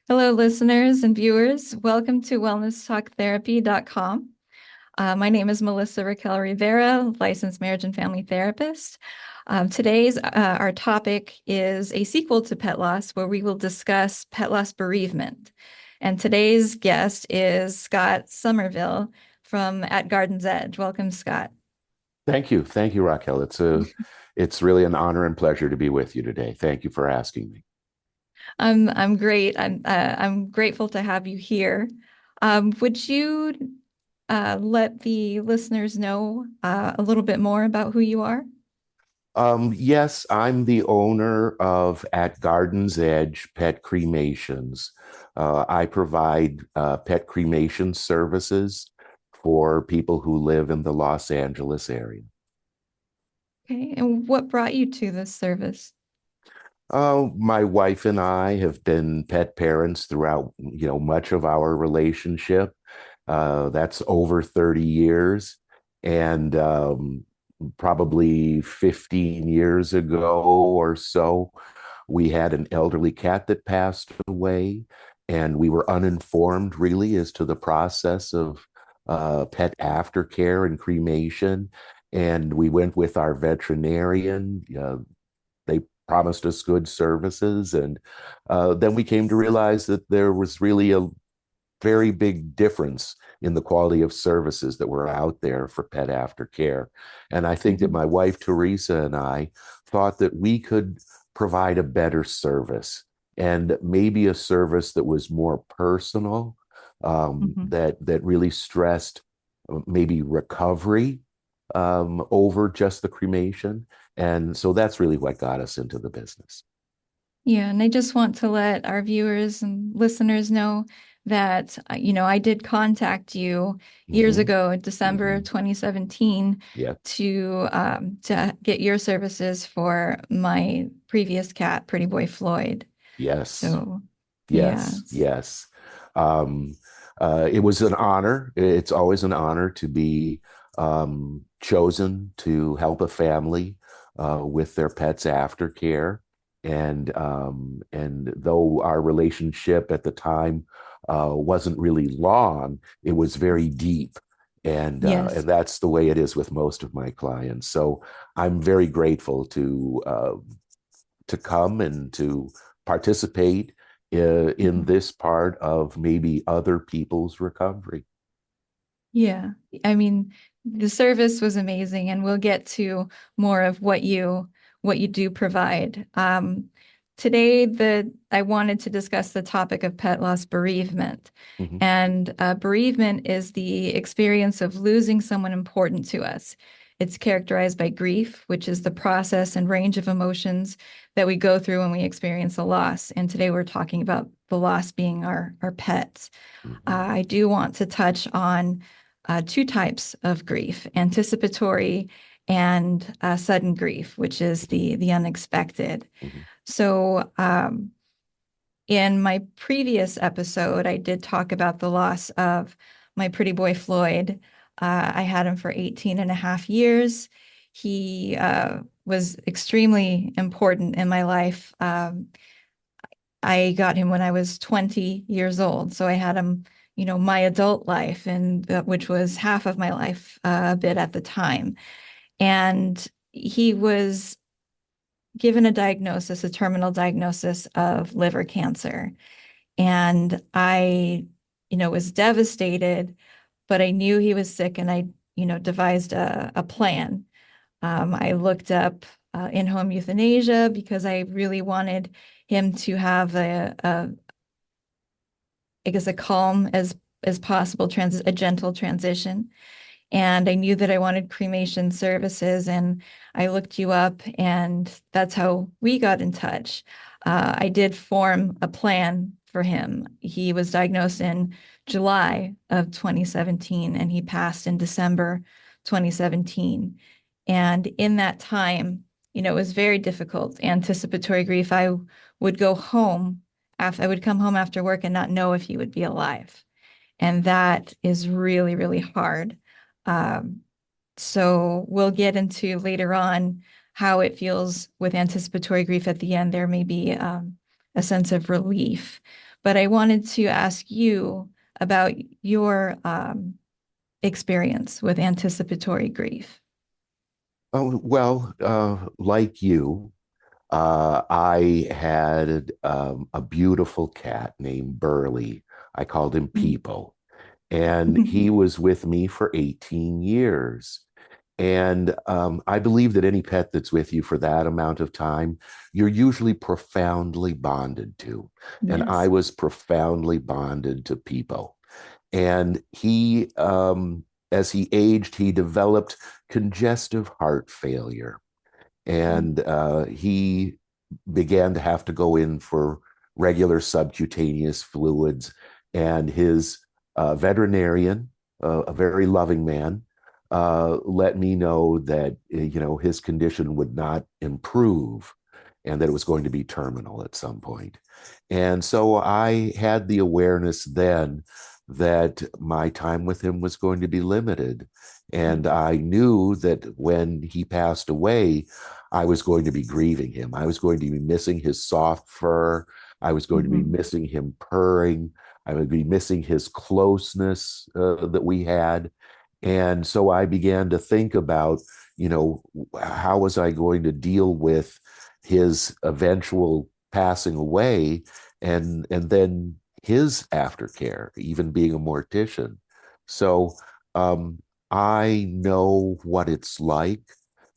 Hello, listeners and viewers. Welcome to wellnesstalktherapy.com. My name is Melissa Raquel Rivera, licensed marriage and family therapist. Today's our topic is a sequel to pet loss, where we will discuss pet loss bereavement. And today's guest is Scott Summerville from At Garden's Edge. Welcome, Scott. Thank you. Thank you, Raquel. It's really an honor and pleasure to be with you today. Thank you for asking me. I'm great. I'm grateful to have you here. Would you let the listeners know a little bit more about who you are? Yes, I'm the owner of At Garden's Edge Pet Cremations. I provide pet cremation services for people who live in the Los Angeles area. Okay, and what brought you to this service? My wife and I have been pet parents throughout, much of our relationship. That's over 30 years. And probably 15 years ago or so, we had an elderly cat that passed away, and we were uninformed really as to the process of pet aftercare and cremation. And we went with our veterinarian. They promised us good services. And then we came to realize that there was really a very big difference in the quality of services that were out there for pet aftercare. And I think that Mhm. my wife, Teresa, and I thought that we could provide a better service, and maybe a service that was more personal, Mhm. that really stressed maybe recovery over just the cremation. And so that's really what got us into the business. Yeah, and I just want to let our viewers and listeners know that, I did contact you years Hmm. ago in December Hmm. 2017 Yeah. to get your services for my previous cat, Pretty Boy Floyd. Yes. So, yeah. Yes. Yes. Um, it was an honor. It's always an honor to be chosen to help a family with their pets' aftercare. And though our relationship at the time wasn't really long, it was very deep. And Yes. that's the way it is with most of my clients. So I'm very grateful to come and to participate in Mhm. this part of maybe other people's recovery. Yeah. I mean, the service was amazing, and we'll get to more of what you do provide. Today, the I wanted to discuss the topic of pet loss bereavement. Mhm. And bereavement is the experience of losing someone important to us. It's characterized by grief, which is the process and range of emotions that we go through when we experience a loss. And today we're talking about the loss being our pets. Mhm. I do want to touch on two types of grief: anticipatory and sudden grief, which is Mhm. the unexpected. Mhm. So, in my previous episode, I did talk about the loss of my pretty boy Floyd. I had him for 18 and a half years. He was extremely important in my life. I got him when I was 20 years old. So I had him, my adult life, and which was half of my life, a bit at the time. And he was given a terminal diagnosis of liver cancer. And I, was devastated, but I knew he was sick, and I, devised a plan. I looked up in-home euthanasia because I really wanted him to have I guess, a calm as possible a gentle transition. And I knew that I wanted cremation services, and I looked you up, and that's how we got in touch. I did form a plan for him. He was diagnosed in July of 2017, and he passed in December 2017. And in that time, it was very difficult. Anticipatory grief. I would come home after work and not know if he would be alive. And that is really, really hard. Um, so we'll get into later on how it feels with anticipatory grief at the end. There may be a sense of relief. but I wanted to ask you about your experience with anticipatory grief. Oh, well, like you, I had a beautiful cat named Burley. I called him Peepo, and he was with me for 18 years. And I believe that any pet that's with you for that amount of time, you're usually profoundly bonded to. And I Yes. was profoundly bonded to Peepo. And as he aged, he developed congestive heart failure. And he began to have to go in for regular subcutaneous fluids. And his veterinarian, a very loving man, let me know that his condition would not improve and that it was going to be terminal at some point. And so I had the awareness then that my time with him was going to be limited. And I knew that when he passed away, I was going to be grieving him. I was going to be missing his soft fur. I was going to be Mhm. missing him purring. I would be missing his closeness that we had. And so I began to think about, how was I going to deal with his eventual passing away and then his aftercare, even being a mortician. So um, I know what it's like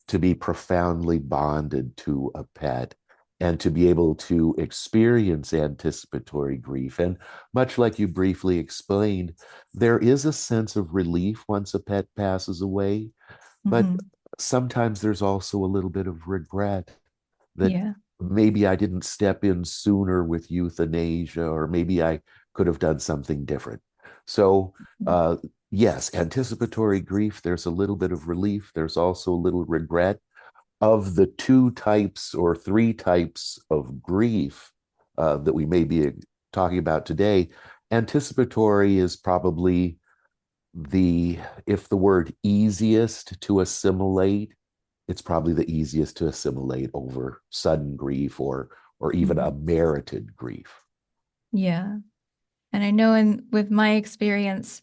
to be profoundly bonded to a pet and to be able to experience anticipatory grief. And much like you briefly explained, there is a sense of relief once a pet passes away, but Mhm. sometimes there's also a little bit of regret that Yeah. maybe I didn't step in sooner with euthanasia, or maybe I could have done something different. So, uh, yes, anticipatory grief, there's a little bit of relief. There's also a little regret. Of the two types or three types of grief that we may be talking about today, anticipatory is probably if the word easiest to assimilate, it's probably the easiest to assimilate over sudden grief or even a Mhm. merited grief. Yeah. And I know with my experience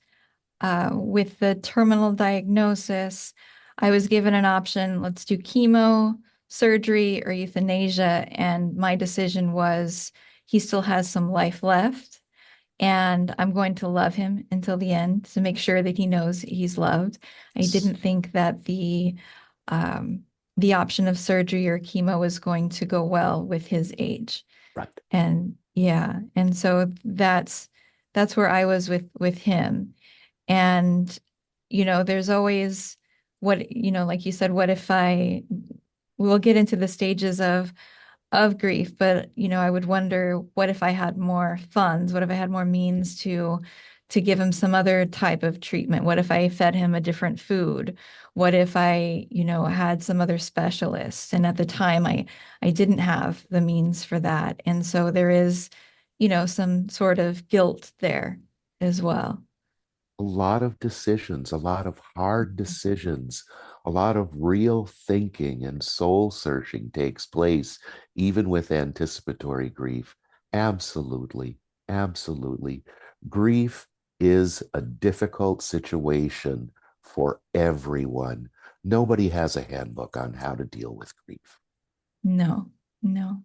with the terminal diagnosis, I was given an option, let's do chemo, surgery, or euthanasia. And my decision was he still has some life left. And I'm going to love him until the end to make sure that he knows he's loved. I didn't think that um, the option of surgery or chemo was going to go well with his age. Right. And yeah, and so that's where I was with him. And there's always what, like you said, what if I we'll get into the stages of grief, but I would wonder what if I had more funds, what if I had more means to give him some other type of treatment? What if I fed him a different food? What if I, had some other specialists? And at the time I didn't have the means for that. And so there is, some sort of guilt there as well. A lot of decisions, a lot of hard decisions, a lot of real thinking and soul searching takes place, even with anticipatory grief. Absolutely. Absolutely. Grief is a difficult situation for everyone. Nobody has a handbook on how to deal with grief. No, no.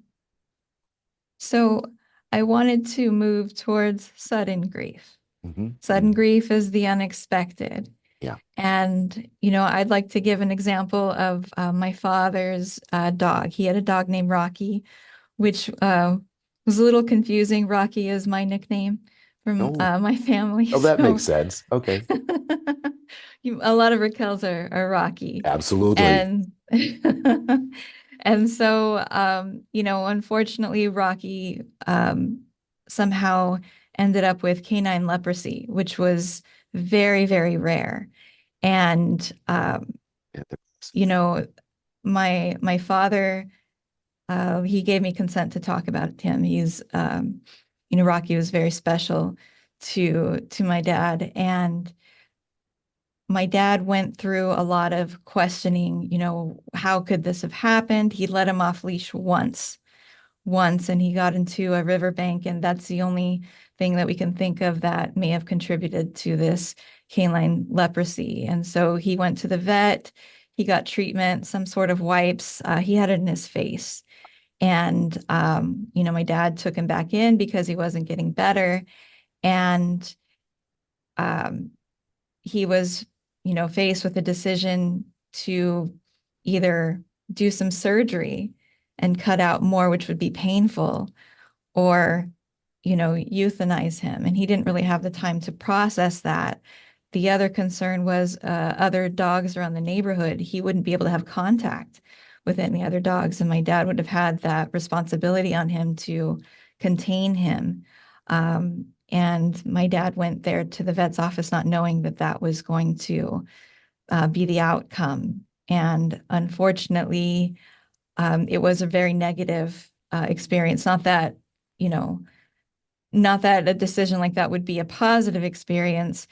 So I wanted to move towards sudden grief. Mhm, Sudden mhm. grief is the unexpected. Yeah. And, I'd like to give an example of my father's dog. He had a dog named Rocky, which was a little confusing. Rocky is my nickname from Oh, my family. oh, that makes So sense. Okay. a lot of Raquels are Rocky. Absolutely. And and so unfortunately Rocky somehow ended up with canine leprosy, which was very, very rare. And Yeah, you know, my father, he gave me consent to talk about him. Rocky was very special to my dad, and my dad went through a lot of questioning. How could this have happened? He let him off leash once once and he got into a riverbank, and that's the only thing that we can think of that may have contributed to this canine leprosy. And so he went to the vet, he got treatment, some sort of wipes. He had it in his face. And, my dad took him back in because he wasn't getting better. And um, he was, faced with a decision to either do some surgery and cut out more, which would be painful, or, euthanize him. And he didn't really have the time to process that. The other concern was other dogs around the neighborhood. He wouldn't be able to have contact with any other dogs, and my dad would have had that responsibility on him to contain him. And my dad went there to the vet's office not knowing that that was going to be the outcome. And unfortunately, it was a very negative experience. You know, not that a decision like that would be a positive experience,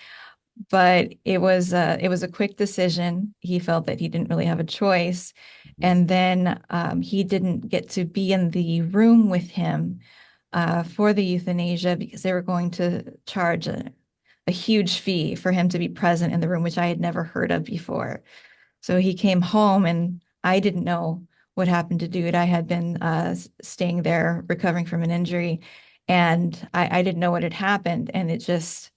but it was a quick decision. He felt that he didn't really have a choice, and then he didn't get to be in the room with him for the euthanasia because they were going to charge a huge fee for him to be present in the room, which I had never heard of before. So he came home, and I didn't know what happened to Dude. I had been staying there recovering from an injury, and I didn't know what had happened. And it just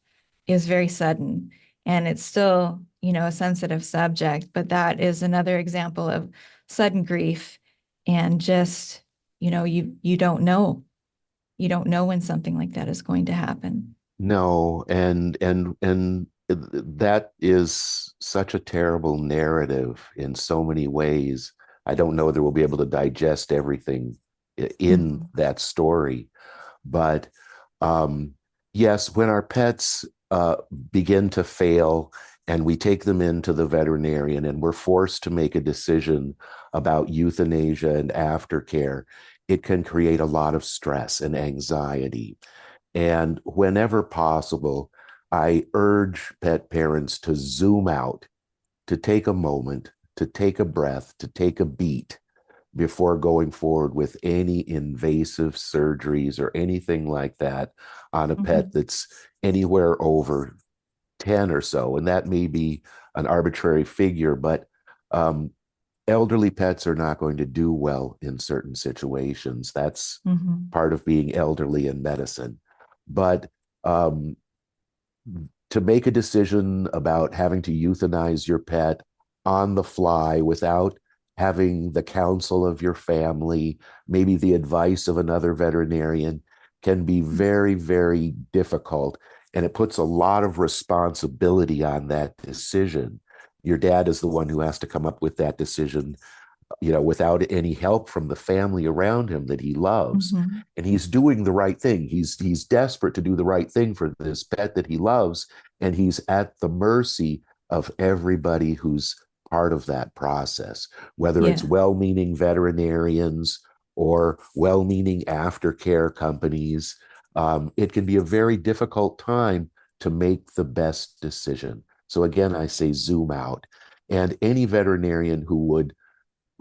is very sudden. And it's still, a sensitive subject, but that is another example of sudden grief. And just, you don't know. You don't know when something like that is going to happen. No, and that is such a terrible narrative in so many ways. I don't know that we'll be able to digest everything in Mhm. that story, but um, yes, when our pets begin to fail and we take them into the veterinarian and we're forced to make a decision about euthanasia and aftercare, it can create a lot of stress and anxiety. And whenever possible, I urge pet parents to zoom out, to take a moment, to take a breath, to take a beat before going forward with any invasive surgeries or anything like that on a pet Mhm. that's anywhere over 10 or so. And that may be an arbitrary figure, but um, elderly pets are not going to do well in certain situations. That's Mhm. part of being elderly in medicine. But um, to make a decision about having to euthanize your pet on the fly without having the counsel of your family, maybe the advice of another veterinarian, can be very, very difficult. And it puts a lot of responsibility on that decision. Your dad is the one who has to come up with that decision, without any help from the family around him that he loves. Mhm. And he's doing the right thing. He's desperate to do the right thing for this pet that he loves, and he's at the mercy of everybody who's part of that process, whether it's Yeah. well-meaning veterinarians or well-meaning aftercare companies. It can be a very difficult time to make the best decision. So again, I say zoom out. And any veterinarian who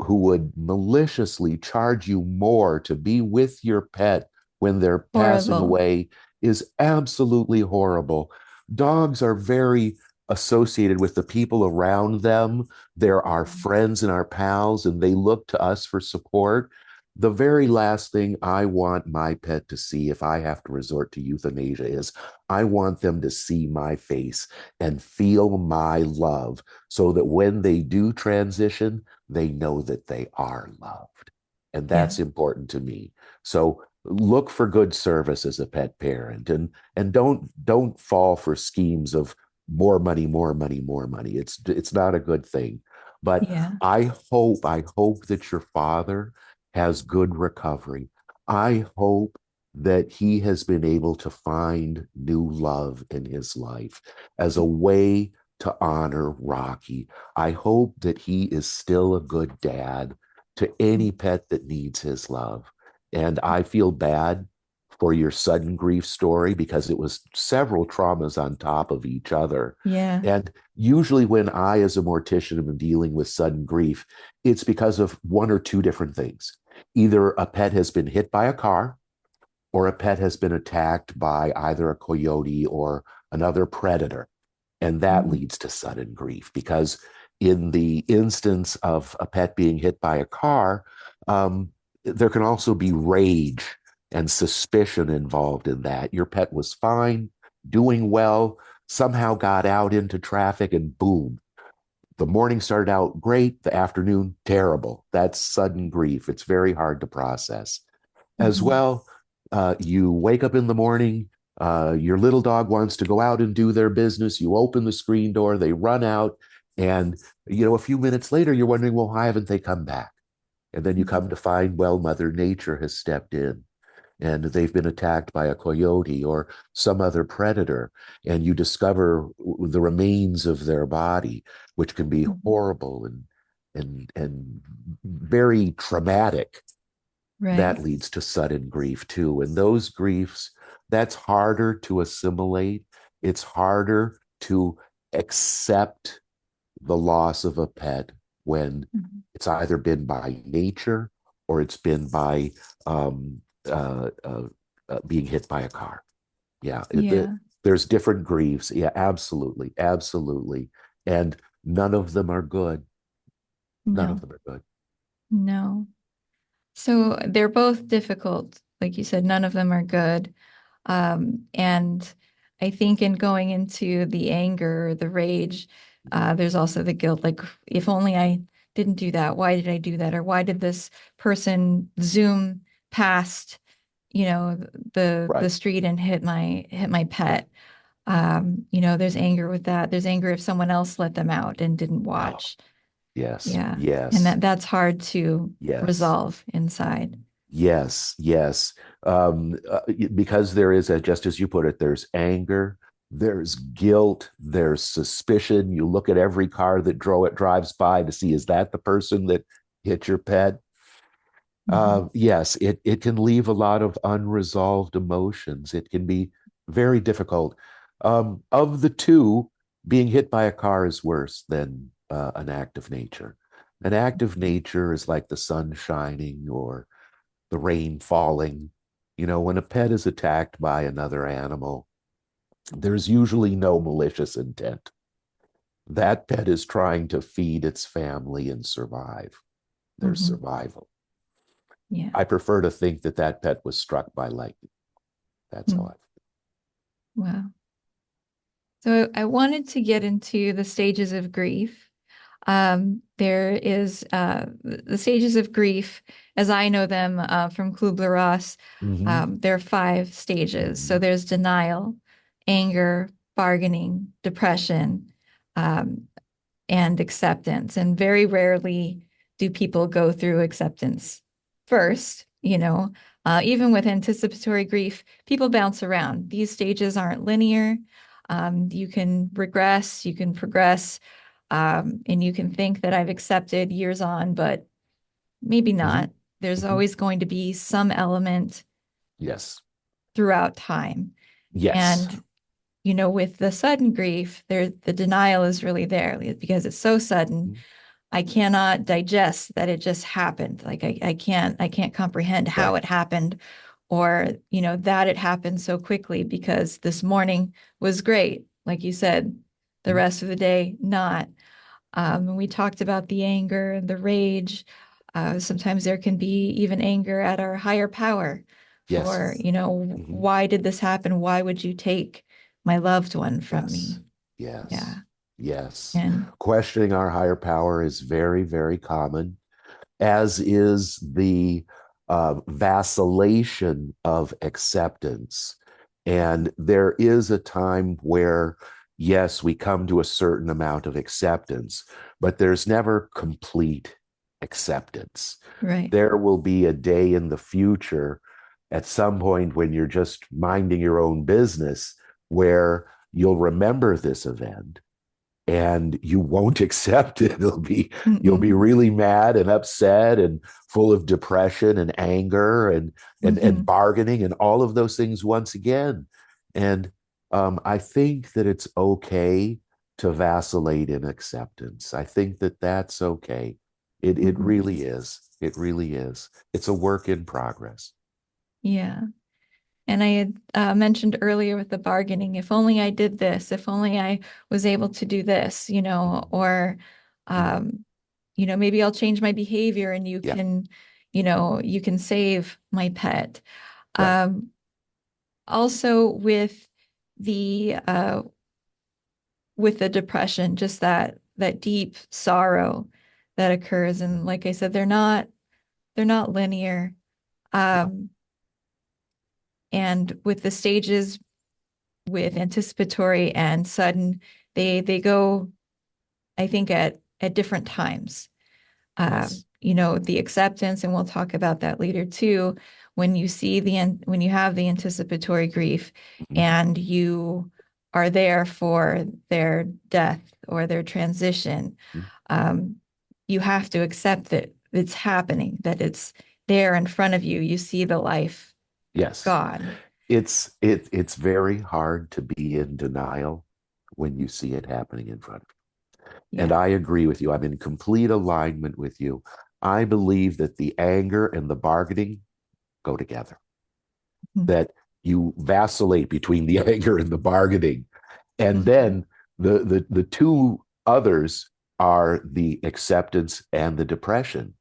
would maliciously charge you more to be with your pet when they're passing Horrible. away is absolutely horrible. Dogs are very associated with the people around them. They're our friends and our pals, and they look to us for support. The very last thing I want my pet to see if I have to resort to euthanasia is I want them to see my face and feel my love so that when they do transition, they know that they are loved. And Yeah. that's important to me. So look for good service as a pet parent, and don't fall for schemes of more money, more money, more money. It's not a good thing. But Yeah. I hope that your father has good recovery. I hope that he has been able to find new love in his life as a way to honor Rocky. I hope that he is still a good dad to any pet that needs his love. And I feel bad for your sudden grief story because it was several traumas on top of each other. Yeah. And usually, when I, as a mortician, am dealing with sudden grief, it's because of one or two different things. Either a pet has been hit by a car, or a pet has been attacked by either a coyote or another predator. And that Mhm. leads to sudden grief because, in the instance of a pet being hit by a car, um, there can also be rage and suspicion involved in that. Your pet was fine, doing well, somehow got out into traffic, and boom, the morning started out great, the afternoon terrible. That's sudden grief. It's very hard to process. As Mhm. well, you wake up in the morning, your little dog wants to go out and do their business. You open the screen door, they run out, and a few minutes later, you're wondering, well, why haven't they come back? And then you Mhm. come to find, well, Mother Nature has stepped in and they've been attacked by a coyote or some other predator, and you discover the remains of their body, which can be Mhm. horrible and very traumatic. Right. That leads to sudden grief too. And those griefs, that's harder to assimilate. It's harder to accept the loss of a pet when Mhm. it's either been by nature or it's been by um, being hit by a car. Yeah, Yeah. there's different griefs. Yeah, absolutely, absolutely. And none of them are good. None of No, them are good. no. So they're both difficult. Like you said, none of them are good. And I think in going into the anger, the rage, there's also the guilt. Like, if only I didn't do that. Why did I do that? Or why did this person zoom past, the Right. street and hit my pet? There's anger with that. There's anger if someone else let them out and didn't Oh, watch. yes, Yeah. And yes, that's hard to yes. resolve inside. Yes, yes. Because there is just as you put it, there's anger, there's guilt, there's suspicion. You look at every car that drives by to see, is that the person that hit your pet? Hmm. Yes, it can leave a lot of unresolved emotions. It can be very difficult. Of the two, being hit by a car is worse than an act of nature. An act of nature is like the sun shining or the rain falling. When a pet is attacked by another animal, there's usually no malicious intent. That pet is trying to feed its family and survive. Their Hmm. survival. Yeah. I prefer to think that that pet was struck by lightning. That's how Hmm. I. Wow. So I wanted to get into the stages of grief. There is the stages of grief, as I know them from Kubler-Ross. Mm-hmm. There are five stages. So Mm-hmm. there's denial, anger, bargaining, depression, um, and acceptance. And very rarely do people go through acceptance first, even with anticipatory grief, people bounce around. These stages aren't linear. You can regress, you can progress, and you can think that I've accepted years on, but maybe Mm-hmm. not. There's Mm-hmm. always going to be some element Yes. throughout time. Yes. And with the sudden grief, the denial is really there because it's so sudden. Mhm. I cannot digest that it just happened. Like I can't comprehend how Right. it happened, or that it happened so quickly because this morning was great. Like you said, the Mhm. rest of the day, not. And we talked about the anger and the rage. Sometimes there can be even anger at our higher power Yes. for, Mm-hmm. why did this happen? Why would you take my loved one from Yes. me? Yes. Yeah. Yes. And Questioning our higher power is very, very common, as is the vacillation of acceptance. And there is a time where, yes, we come to a certain amount of acceptance, but there's never complete acceptance. right. There will be a day in the future at some point when you're just minding your own business where you'll remember this event and you won't accept it. You'll be Mm-mm. really mad and upset and full of depression and anger and Hmm. bargaining and all of those things once again. And I think that it's okay to vacillate in acceptance. I think that that's okay. It Hmm. really is. It really is. It's a work in progress. Yeah. And I had mentioned earlier with the bargaining, if only I did this, if only I was able to do this, or, Mhm. um, maybe I'll change my behavior and Yeah, you can save my pet. right. Um, Also the, uh, with the depression, just that deep sorrow that occurs. And like I said, they're not linear. No. Um, and with the stages with anticipatory and sudden, they go, I think, at different times. Yes. The acceptance, and we'll talk about that later too. When you have the anticipatory grief Mhm. and you are there for their death or their transition, Mhm. um, you have to accept that it's happening, that it's there in front of you. You see the life Yes. gone. It's very hard to be in denial when you see it happening in front of you. And Yeah. I agree with you. I'm in complete alignment with you. I believe that the anger and the bargaining go together, Mhm. that you vacillate between the anger and the bargaining. And Mhm. then the two others are the acceptance and the depression.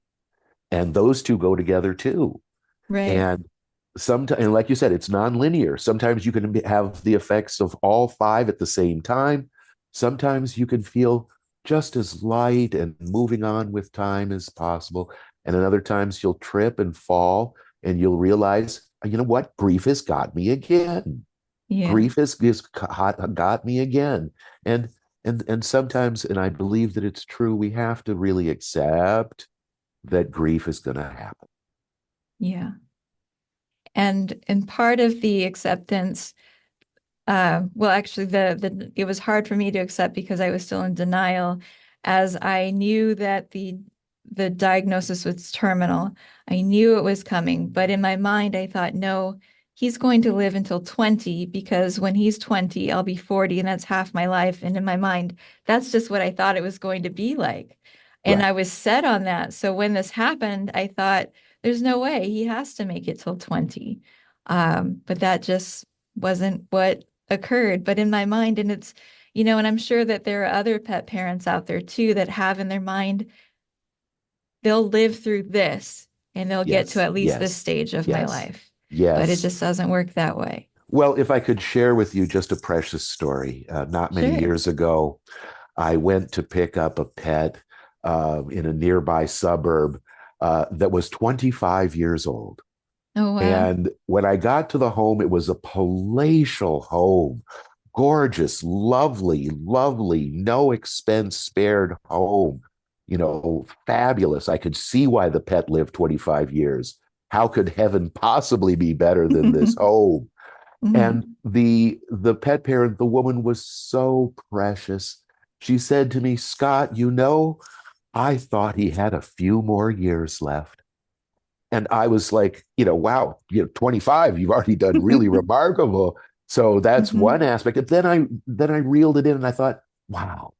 And those two go together too. Right. And sometimes, and like you said, it's nonlinear. Sometimes you can have the effects of all five at the same time. Sometimes you can feel just as light and moving on with time as possible. And then other times you'll trip and fall and you'll realize, you know what? Grief has got me again. Yeah. Grief has got me again. And and sometimes, and I believe that it's true, we have to really accept that grief is going to happen. Yeah. And part of the acceptance, well, actually, the it was hard for me to accept because I was still in denial, as I knew that the diagnosis was terminal. I knew it was coming, but in my mind, I thought, no, he's going to live until 20 because when he's 20, I'll be 40, and that's half my life. And in my mind, that's just what I thought it was going to be like. And Right. I was set on that. So when this happened, I thought, there's no way he has to make it till 20. But that just wasn't what occurred. But in my mind, and and I'm sure that there are other pet parents out there too that have in their mind, they'll live through this and they'll get to Yes, at least this yes, stage of my yes, life. But it yes. just doesn't work that way. Well, if I could share with you just a precious story. Not many Sure. years ago, I went to pick up a pet in a nearby suburb that was 25 years old. Oh, wow. And when I got to the home, it was a palatial home, gorgeous, lovely, lovely, no expense spared home, fabulous. I could see why the pet lived 25 years. How could heaven possibly be better than this home? And Mhm. the pet parent, the woman was so precious. She said to me, Scott, I thought he had a few more years left. And I was like, wow, 25, you've already done really remarkable. So that's one Mhm. aspect. And then I reeled it in and I thought, wow,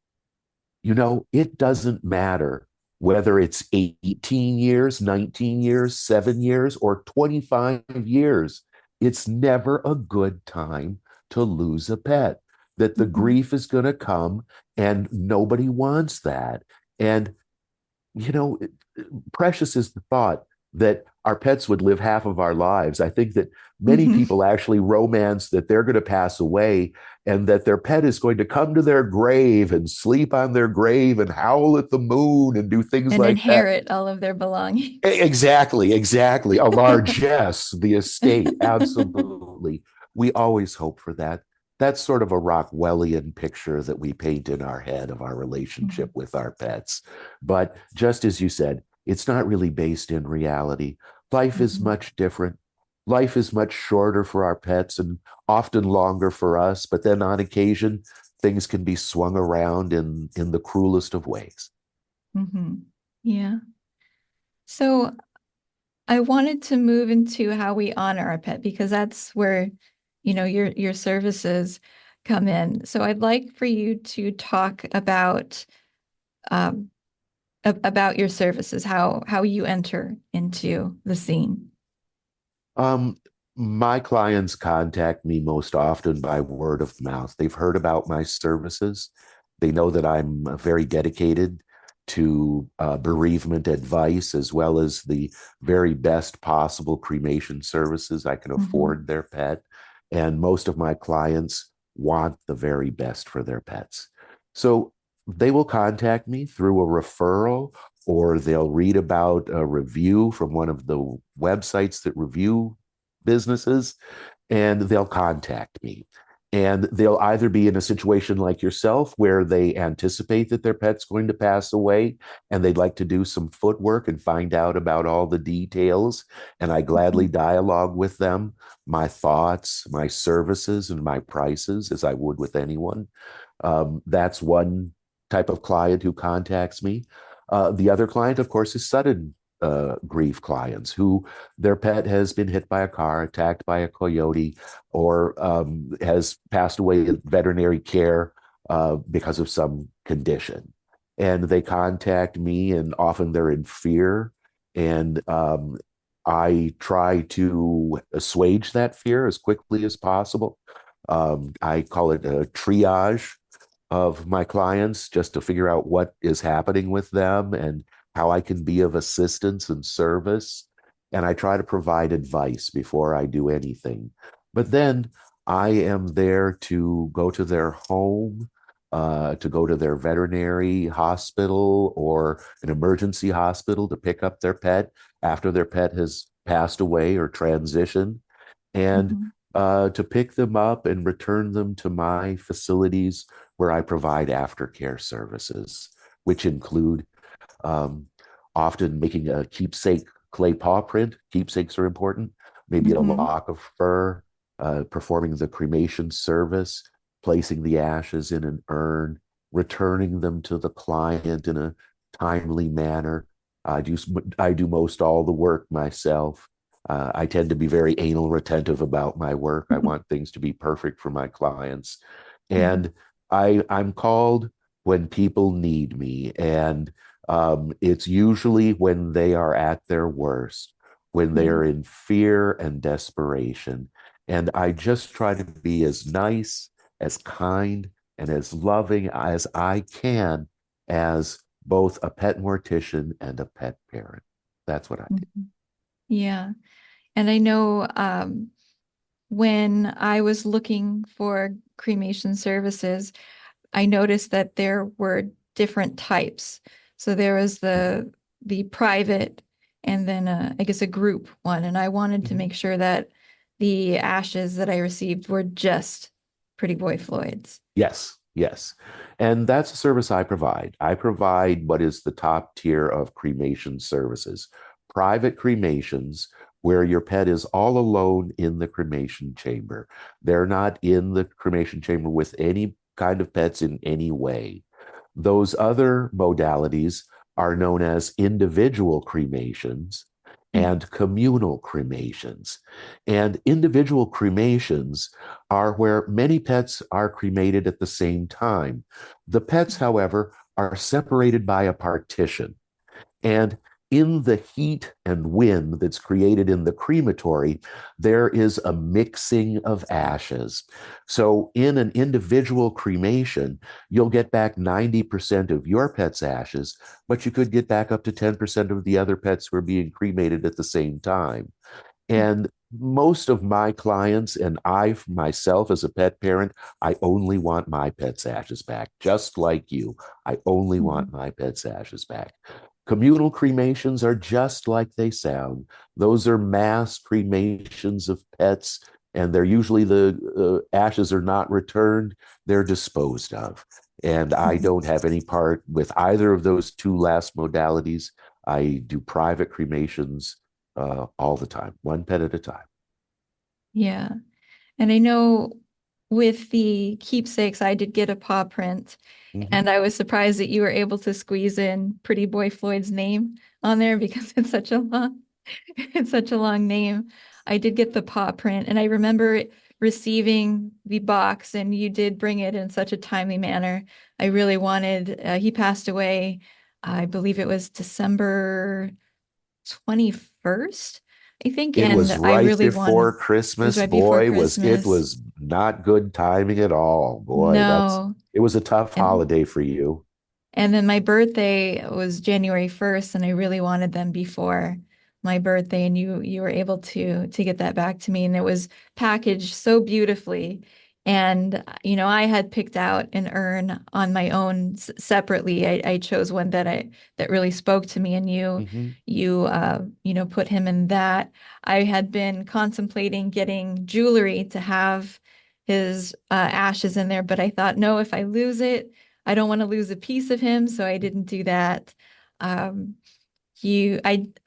it doesn't matter whether it's 18 years, 19 years, 7 years, or 25 years. It's never a good time to lose a pet, that the Mhm. grief is going to come and nobody wants that. And you know, precious is the thought that our pets would live half of our lives. I think that many Mhm. people actually romance that they're going to pass away and that their pet is going to come to their grave and sleep on their grave and howl at the moon and do things And like that. inherit all of their belongings. Exactly, exactly. A largesse, the estate, absolutely. We always hope for that. That's sort of a Rockwellian picture that we paint in our head of our relationship Mhm. with our pets. But just as you said, it's not really based in reality. Life is Mhm. much different. Life is much shorter for our pets and often longer for us. But then on occasion, things can be swung around in the cruelest of ways. Mhm. Yeah. So I wanted to move into how we honor our pet because that's where, your services come in. So I'd like for you to talk about um, about your services, how you enter into the scene. Um, my clients contact me most often by word of mouth. They've heard about my services. They know that I'm very dedicated to bereavement advice as well as the very best possible cremation services I can Mhm. afford their pet. And most of my clients want the very best for their pets. So they will contact me through a referral, or they'll read about a review from one of the websites that review businesses, and they'll contact me. And they'll either be in a situation like yourself where they anticipate that their pet's going to pass away and they'd like to do some footwork and find out about all the details. And I gladly Mhm. dialogue with them, my thoughts, my services, and my prices as I would with anyone. That's one type of client who contacts me. The other client, of course, is sudden grief clients who their pet has been hit by a car, attacked by a coyote, or has passed away in veterinary care because of some condition. And they contact me, and often they're in fear. And I try to assuage that fear as quickly as possible. I call it a triage of my clients just to figure out what is happening with them and how I can be of assistance and service. And I try to provide advice before I do anything. But then I am there to go to their home, to go to their veterinary hospital or an emergency hospital to pick up their pet after their pet has passed away or transitioned, and Mhm. to pick them up and return them to my facilities where I provide aftercare services, which include um, often making a keepsake clay paw print. Keepsakes are important. Maybe a Mhm. lock of fur, performing the cremation service, placing the ashes in an urn, returning them to the client in a timely manner. I do most all the work myself. I tend to be very anal retentive about my work. I want things to be perfect for my clients. Mhm. And I'm called when people need me. And it's usually when they are at their worst, when they Mhm. are in fear and desperation. And I just try to be as nice, as kind, and as loving as I can as both a pet mortician and a pet parent. That's what I do. Mhm. Yeah. And I know when I was looking for cremation services, I noticed that there were different types. So there was the private and then I guess a group one. And I wanted to Mhm. make sure that the ashes that I received were just Pretty Boy Floyd's. Yes, yes. And that's a service I provide. I provide what is the top tier of cremation services, private cremations where your pet is all alone in the cremation chamber. They're not in the cremation chamber with any kind of pets in any way. Those other modalities are known as individual cremations and communal cremations. And individual cremations are where many pets are cremated at the same time. The pets, however, are separated by a partition. And in the heat and wind that's created in the crematory, there is a mixing of ashes. So, in an individual cremation, you'll get back 90% of your pet's ashes, but you could get back up to 10% of the other pets who are being cremated at the same time. And most of my clients and I myself as a pet parent, I only want my pet's ashes back, just like you. I only want Mhm. my pet's ashes back. Communal cremations are just like they sound. Those are mass cremations of pets, and they're usually the ashes are not returned, they're disposed of. And I Mhm. don't have any part with either of those two last modalities. I do private cremations all the time, one pet at a time. Yeah. And I know with the keepsakes, I did get a paw print, Mhm. and I was surprised that you were able to squeeze in Pretty Boy Floyd's name on there because it's such a long, it's such a long name. I did get the paw print, and I remember receiving the box, and you did bring it in such a timely manner. I really wanted, he passed away I believe it was December 21st, I think, It and was I right really before wanted, it was Christmas. right before Boy, it Christmas. was not good timing at all. Boy, No. it was a tough And holiday for you. And then my birthday was January 1st, and I really wanted them before my birthday, and you were able to get that back to me, and it was packaged so beautifully. And I had picked out an urn on my own separately. I chose one that really spoke to me, and Hmm. you put him in that. I had been contemplating getting jewelry to have his ashes in there, but I thought, no, if I lose it, I don't want to lose a piece of him, so I didn't do that. Um,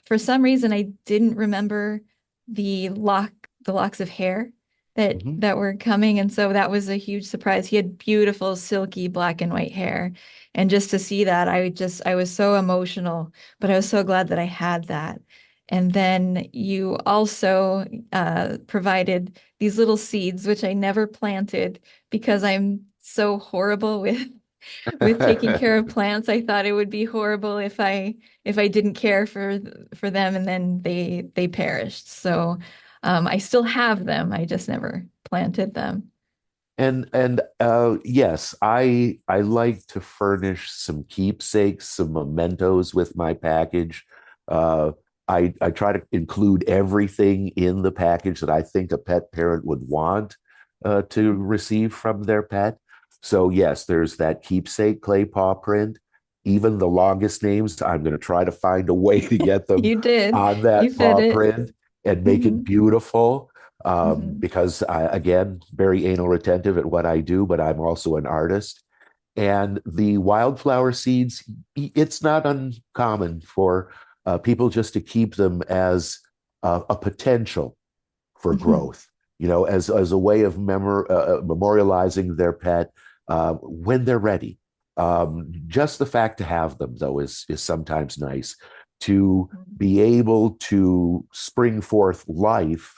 for some reason, I didn't remember the lock, the locks of hair that Hmm. that were coming, and so that was a huge surprise. He had beautiful, silky black and white hair, and just to see that, I was so emotional, but I was so glad that I had that. And then you also provided these little seeds, which I never planted because I'm so horrible with taking care of plants. I thought it would be horrible if I didn't care for them and then they perished. So I still have them. I just never planted them. And yes, I like to furnish some keepsakes, some mementos with my package. Uh, I try to include everything in the package that I think a pet parent would want to receive from their pet. So yes, there's that keepsake clay paw print. Even the longest names, I'm going to try to find a way to get them You did. on You that fit paw it. print and make it Hmm. beautiful. Hmm. Because again, very anal retentive at what I do, but I'm also an artist. And the wildflower seeds, it's not uncommon for people just to keep them as a potential for Hmm. growth, as a way of memorializing their pet when they're ready. Just the fact to have them, though, is sometimes nice to be able to spring forth life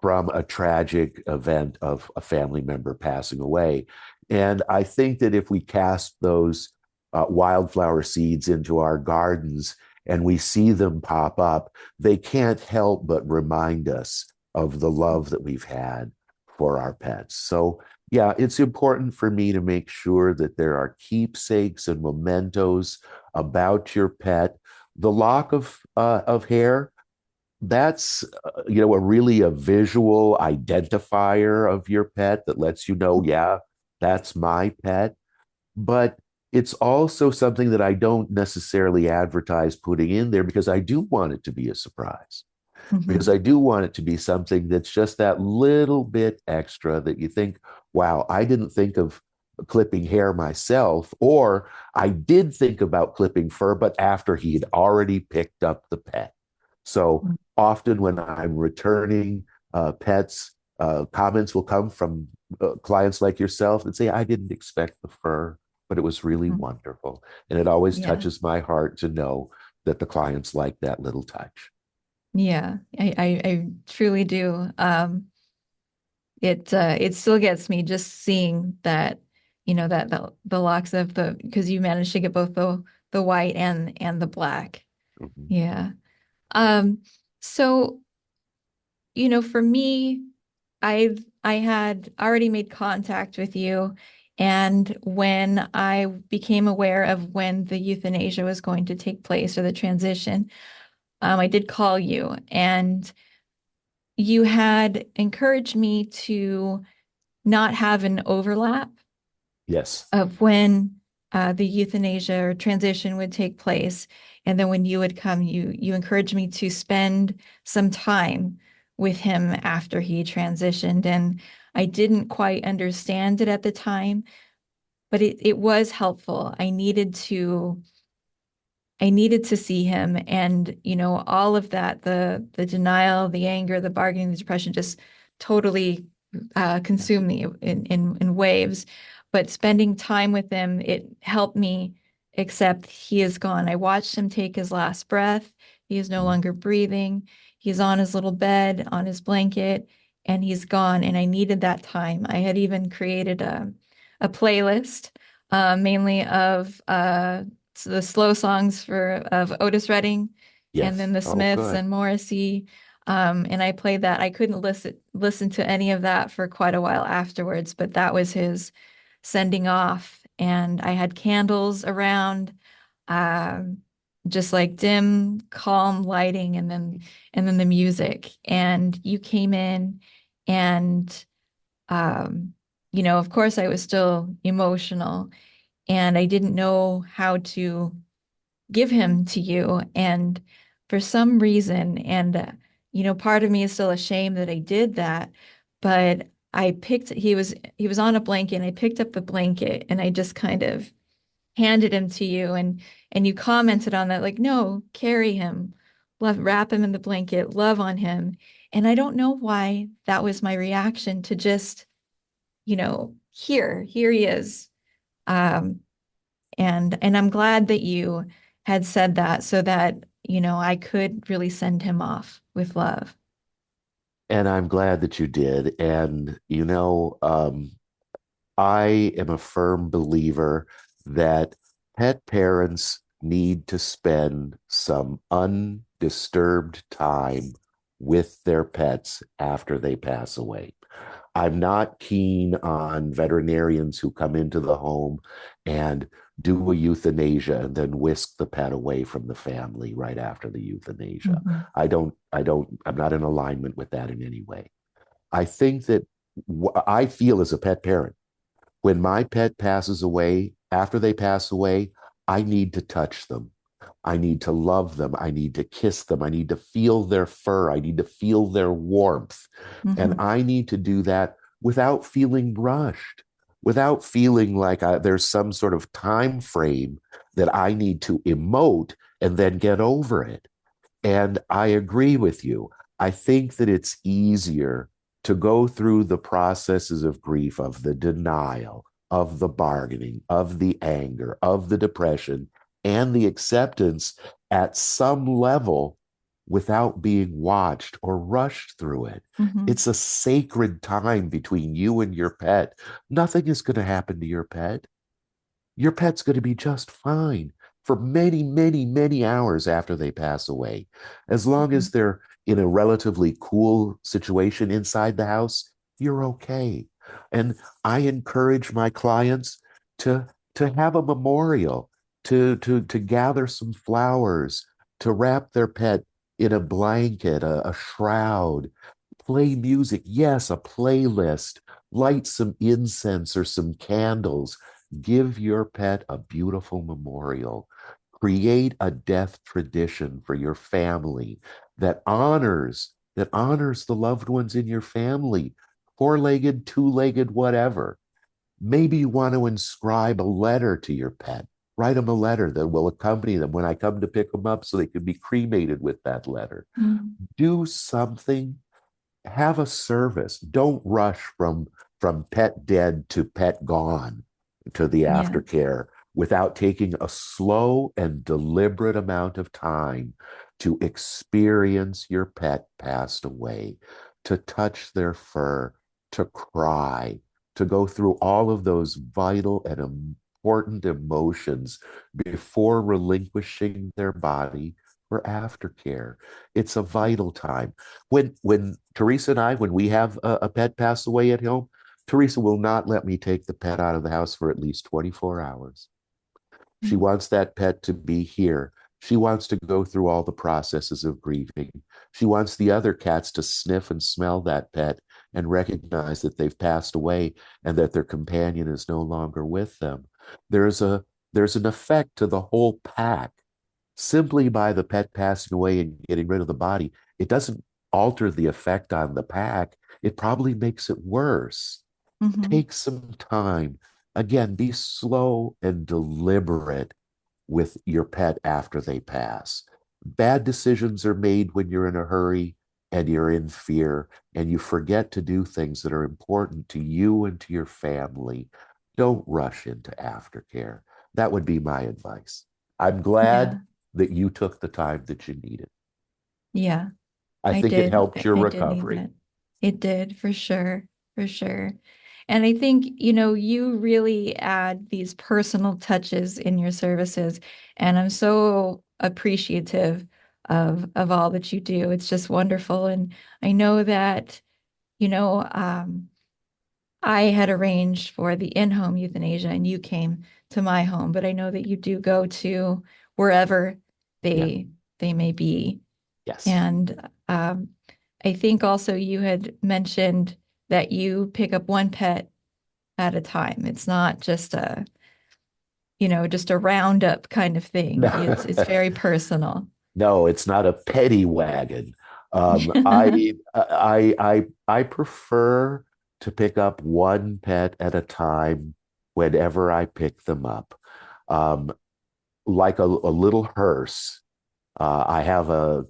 from a tragic event of a family member passing away. And I think that if we cast those wildflower seeds into our gardens and we see them pop up, they can't help but remind us of the love that we've had for our pets. So, yeah, it's important for me to make sure that there are keepsakes and mementos about your pet. The lock of hair, that's a visual identifier of your pet that lets you know, yeah, that's my pet. But it's also something that I don't necessarily advertise putting in there because I do want it to be a surprise, because I Hmm. do want it to be something that's just that little bit extra that you think, wow, I didn't think of clipping hair myself, or I did think about clipping fur, but after he had already picked up the pet. So often when I'm returning pets, comments will come from clients like yourself that say, I didn't expect the fur, but it was really wonderful. And it always Yeah. touches my heart to know that the clients like that little touch. Yeah. I truly do. It still gets me just seeing that, that the locks of because you managed to get both the white and the black. Mhm. Yeah. Um, so, for me, I had already made contact with you, and when I became aware of when the euthanasia was going to take place or the transition, I did call you, and you had encouraged me to not have an overlap Yes. of when the euthanasia or transition would take place. And then when you would come, you encouraged me to spend some time with him after he transitioned. And I didn't quite understand it at the time, but it was helpful. I needed to see him, and all of that, the denial, the anger, the bargaining, the depression just totally consumed me in waves. But spending time with him, it helped me accept he is gone. I watched him take his last breath. He is no Mhm. longer breathing. He's on his little bed, on his blanket, and he's gone. And I needed that time. I had even created a playlist, mainly of the slow songs for of Otis Redding, and then Yes. the Oh, Smiths good. and Morrissey. And I played that. I couldn't listen to any of that for quite a while afterwards, but that was his sending off. And I had candles around, um, just like dim, calm lighting, and then the music. And you came in, and um, of course, I was still emotional, and I didn't know how to give him to you. And for some reason, and part of me is still ashamed that I did that, but he was on a blanket, and I picked up the blanket, and I just kind of handed him to you, and you commented on that, like, no, carry him, love, wrap him in the blanket, love on him. And I don't know why that was my reaction to just, here he is. Um, and I'm glad that you had said that, so that, I could really send him off with love. And I'm glad that you did. And, I am a firm believer that pet parents need to spend some undisturbed time with their pets after they pass away. I'm not keen on veterinarians who come into the home and do a euthanasia and then whisk the pet away from the family right after the euthanasia. Hmm. I'm not in alignment with that in any way. I think that I feel as a pet parent, when my pet passes away, after they pass away, I need to touch them. I need to love them. I need to kiss them. I need to feel their fur. I need to feel their warmth. And Hmm. I need to do that without feeling rushed, without feeling like there's some sort of time frame that I need to emote and then get over it. And I agree with you. I think that it's easier to go through the processes of grief, of the denial, of the bargaining, of the anger, of the depression, and the acceptance at some level without being watched or rushed through it. Hmm. It's a sacred time between you and your pet. Nothing is going to happen to your pet. Your pet's going to be just fine for many, many, many hours after they pass away. As long Hmm. as they're in a relatively cool situation inside the house, you're okay. And I encourage my clients to have a memorial, to gather some flowers, to wrap their pet in a blanket, a shroud, play music. Yes, a playlist, light some incense or some candles. Give your pet a beautiful memorial. Create a death tradition for your family that honors the loved ones in your family, four-legged, two-legged, whatever. Maybe you want to inscribe a letter to your pet. Write them a letter that will accompany them when I come to pick them up so they can be cremated with that letter. Hmm. Do something, have a service. Don't rush from pet dead to pet gone to the Yeah. aftercare without taking a slow and deliberate amount of time to experience your pet passed away, to touch their fur, to cry, to go through all of those vital and important emotions before relinquishing their body for aftercare. It's a vital time. When Teresa and I, when we have a pet pass away at home, Teresa will not let me take the pet out of the house for at least 24 hours. She Mm. wants that pet to be here. She wants to go through all the processes of grieving. She wants the other cats to sniff and smell that pet and recognize that they've passed away and that their companion is no longer with them. There's a there's an effect to the whole pack simply by the pet passing away and getting rid of the body. It doesn't alter the effect on the pack. It probably makes it worse. Hmm. Take some time. Again, be slow and deliberate with your pet after they pass. Bad decisions are made when you're in a hurry and you're in fear and you forget to do things that are important to you and to your family. Don't rush into aftercare. That would be my advice. I'm glad Yeah. that you took the time that you needed. Yeah. I I think it did. helped your I did need recovery. that. It did, for sure. For sure. And I think, you really add these personal touches in your services. And I'm so appreciative of all that you do. It's just wonderful. And I know that, you know, um, I had arranged for the in-home euthanasia and you came to my home, but I know that you do go to wherever Yeah. they they may be. Yes. And I think also you had mentioned that you pick up one pet at a time. It's not just just a roundup kind of thing. No. It's very personal. No, it's not a petty wagon. I prefer to pick up one pet at a time whenever I pick them up. Um, like a little hearse. I have a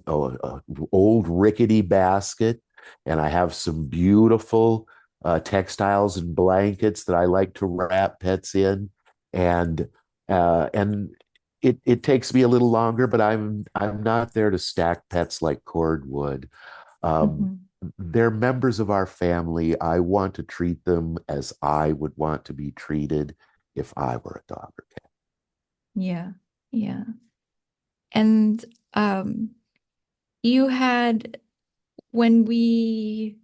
old rickety basket, and I have some beautiful textiles and blankets that I like to wrap pets in, and it takes me a little longer, but I'm not there to stack pets like cordwood. Um, Mhm. they're members of our family. I want to treat them as I would want to be treated if I were a dog or cat. Yeah. Yeah. And um, you had when we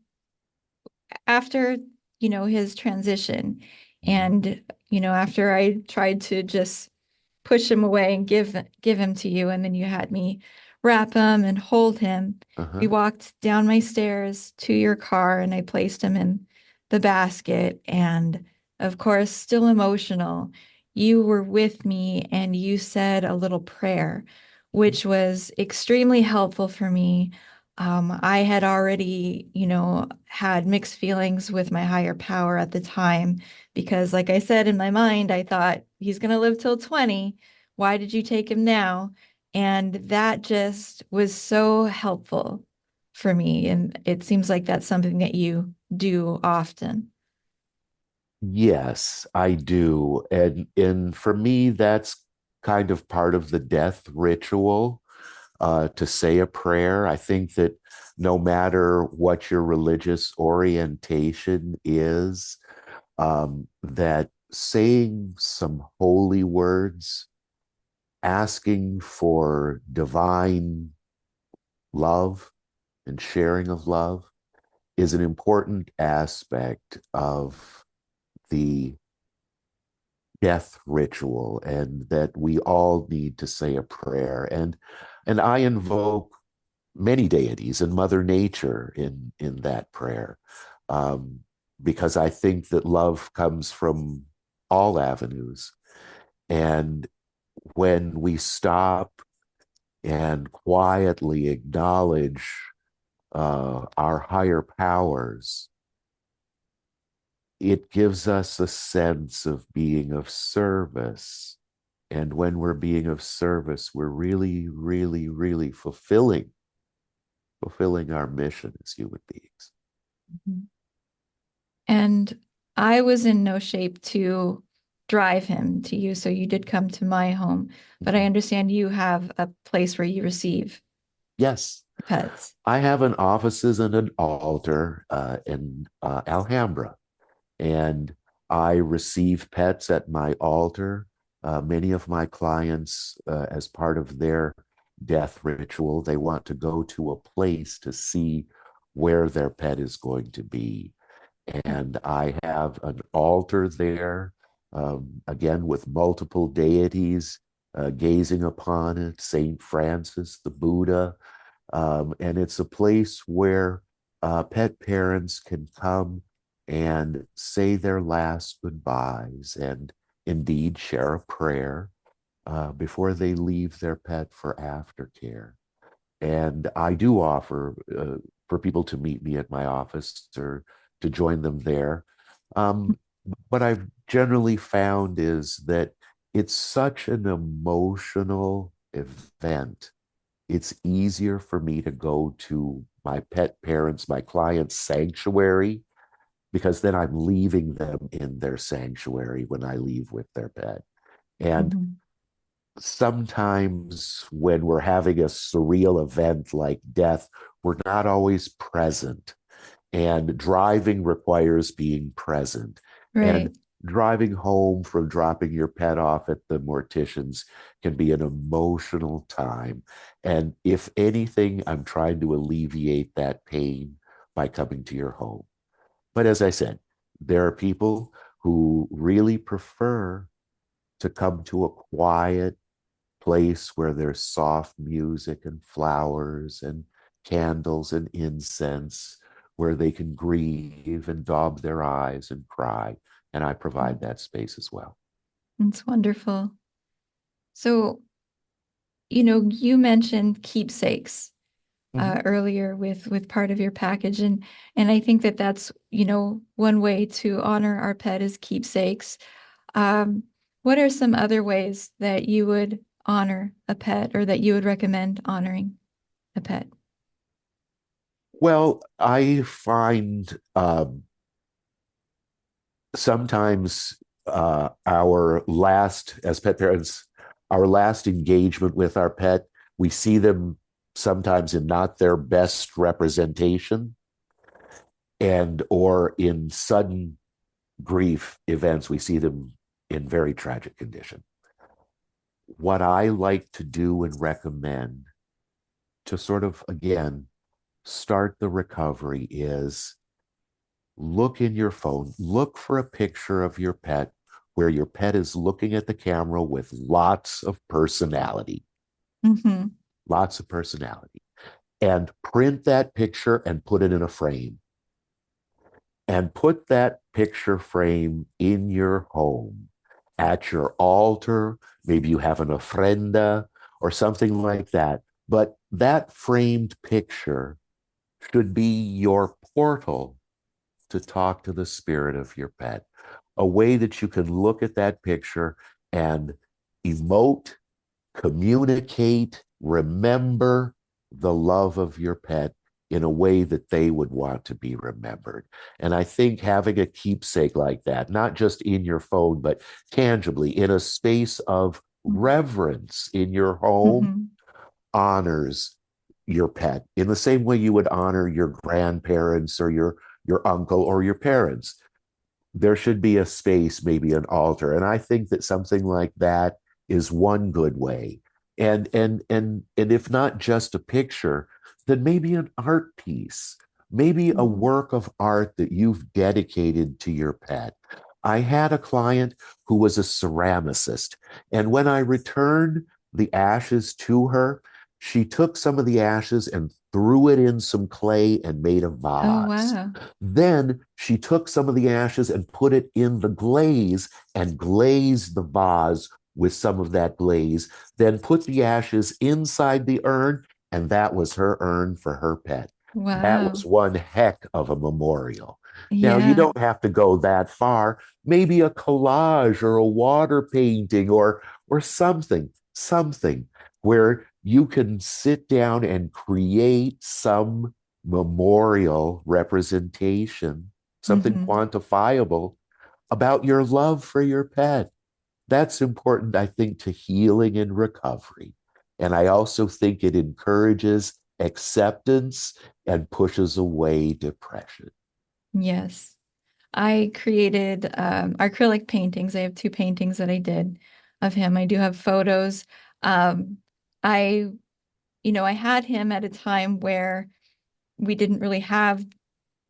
after, his transition and, after I tried to just push him away and give him to you, and then you had me wrap him and hold him. We Uh-huh. walked down my stairs to your car and I placed him in the basket. And of course, still emotional, you were with me and you said a little prayer, which was extremely helpful for me. I had already, had mixed feelings with my higher power at the time because, like I said, in my mind, I thought he's going to live till 20. Why did you take him now? And that just was so helpful for me. And it seems like that's something that you do often. Yes, I do. And for me, that's kind of part of the death ritual, to say a prayer. I think that no matter what your religious orientation is, that saying some holy words, asking for divine love and sharing of love is an important aspect of the death ritual, and that we all need to say a prayer. And I invoke many deities and Mother Nature in that prayer, um, because I think that love comes from all avenues. And when we stop and quietly acknowledge our higher powers, it gives us a sense of being of service. And when we're being of service, we're really, really, really fulfilling our mission as human beings. Mhm. And I was in no shape to drive him to you, so you did come to my home. But I Mhm. understand you have a place where you receive Yes, pets. I have an offices and an altar in Alhambra, and I receive pets at my altar. Many of my clients, as part of their death ritual, they want to go to a place to see where their pet is going to be. And I have an altar there, again, with multiple deities gazing upon it, Saint Francis, the Buddha. And it's a place where pet parents can come and say their last goodbyes and indeed share a prayer before they leave their pet for aftercare. And I do offer for people to meet me at my office or to join them there. Um, what I've generally found is that it's such an emotional event. It's easier for me to go to my pet parents, my client's sanctuary, because then I'm leaving them in their sanctuary when I leave with their pet. And Mhm. sometimes when we're having a surreal event like death, we're not always present. And driving requires being present. And Right. driving home from dropping your pet off at the mortician's can be an emotional time. And if anything, I'm trying to alleviate that pain by coming to your home. But as I said, there are people who really prefer to come to a quiet place where there's soft music and flowers and candles and incense, where they can grieve and daub their eyes and cry. And I provide that space as well. It's wonderful. So, you mentioned keepsakes Mhm. earlier with part of your package, and I think that that's one way to honor our pet is keepsakes. Um, what are some other ways that you would honor a pet or that you would recommend honoring a pet? Well, I find sometimes as pet parents, our last engagement with our pet, we see them sometimes in not their best representation, and or in sudden grief events, we see them in very tragic condition. What I like to do and recommend to sort of, again, start the recovery is look in your phone, look for a picture of your pet where your pet is looking at the camera with Hmm. lots of personality, and print that picture and put it in a frame and put that picture frame in your home at your altar. Maybe you have an ofrenda or something like that. But that framed picture should be your portal to talk to the spirit of your pet, a way that you can look at that picture and emote, communicate, remember the love of your pet in a way that they would want to be remembered. And I think having a keepsake like that, not just in your phone, but tangibly in a space of reverence in your home, Hmm. honors your pet in the same way you would honor your grandparents or your uncle or your parents. There should be a space, maybe an altar. And I think that something like that is one good way. And if not just a picture, then maybe an art piece, maybe a work of art that you've dedicated to your pet. I had a client who was a ceramicist, and when I returned the ashes to her, she took some of the ashes and threw it in some clay and made a Oh, vase. wow. Then she took some of the ashes and put it in the glaze and glazed the vase with some of that glaze, then put the ashes inside the urn, and that was her urn for her pet. That was Wow. one heck of a memorial. Now, you Yeah. don't have to go that far. Maybe a collage or a water painting or something where you can sit down and create some memorial representation, something Hmm. quantifiable about your love for your pet. That's important, I think, to healing and recovery. And I also think it encourages acceptance and pushes away depression. Yes. I created acrylic paintings. I have two paintings that I did of him. I do have photos. Um, I, I had him at a time where we didn't really have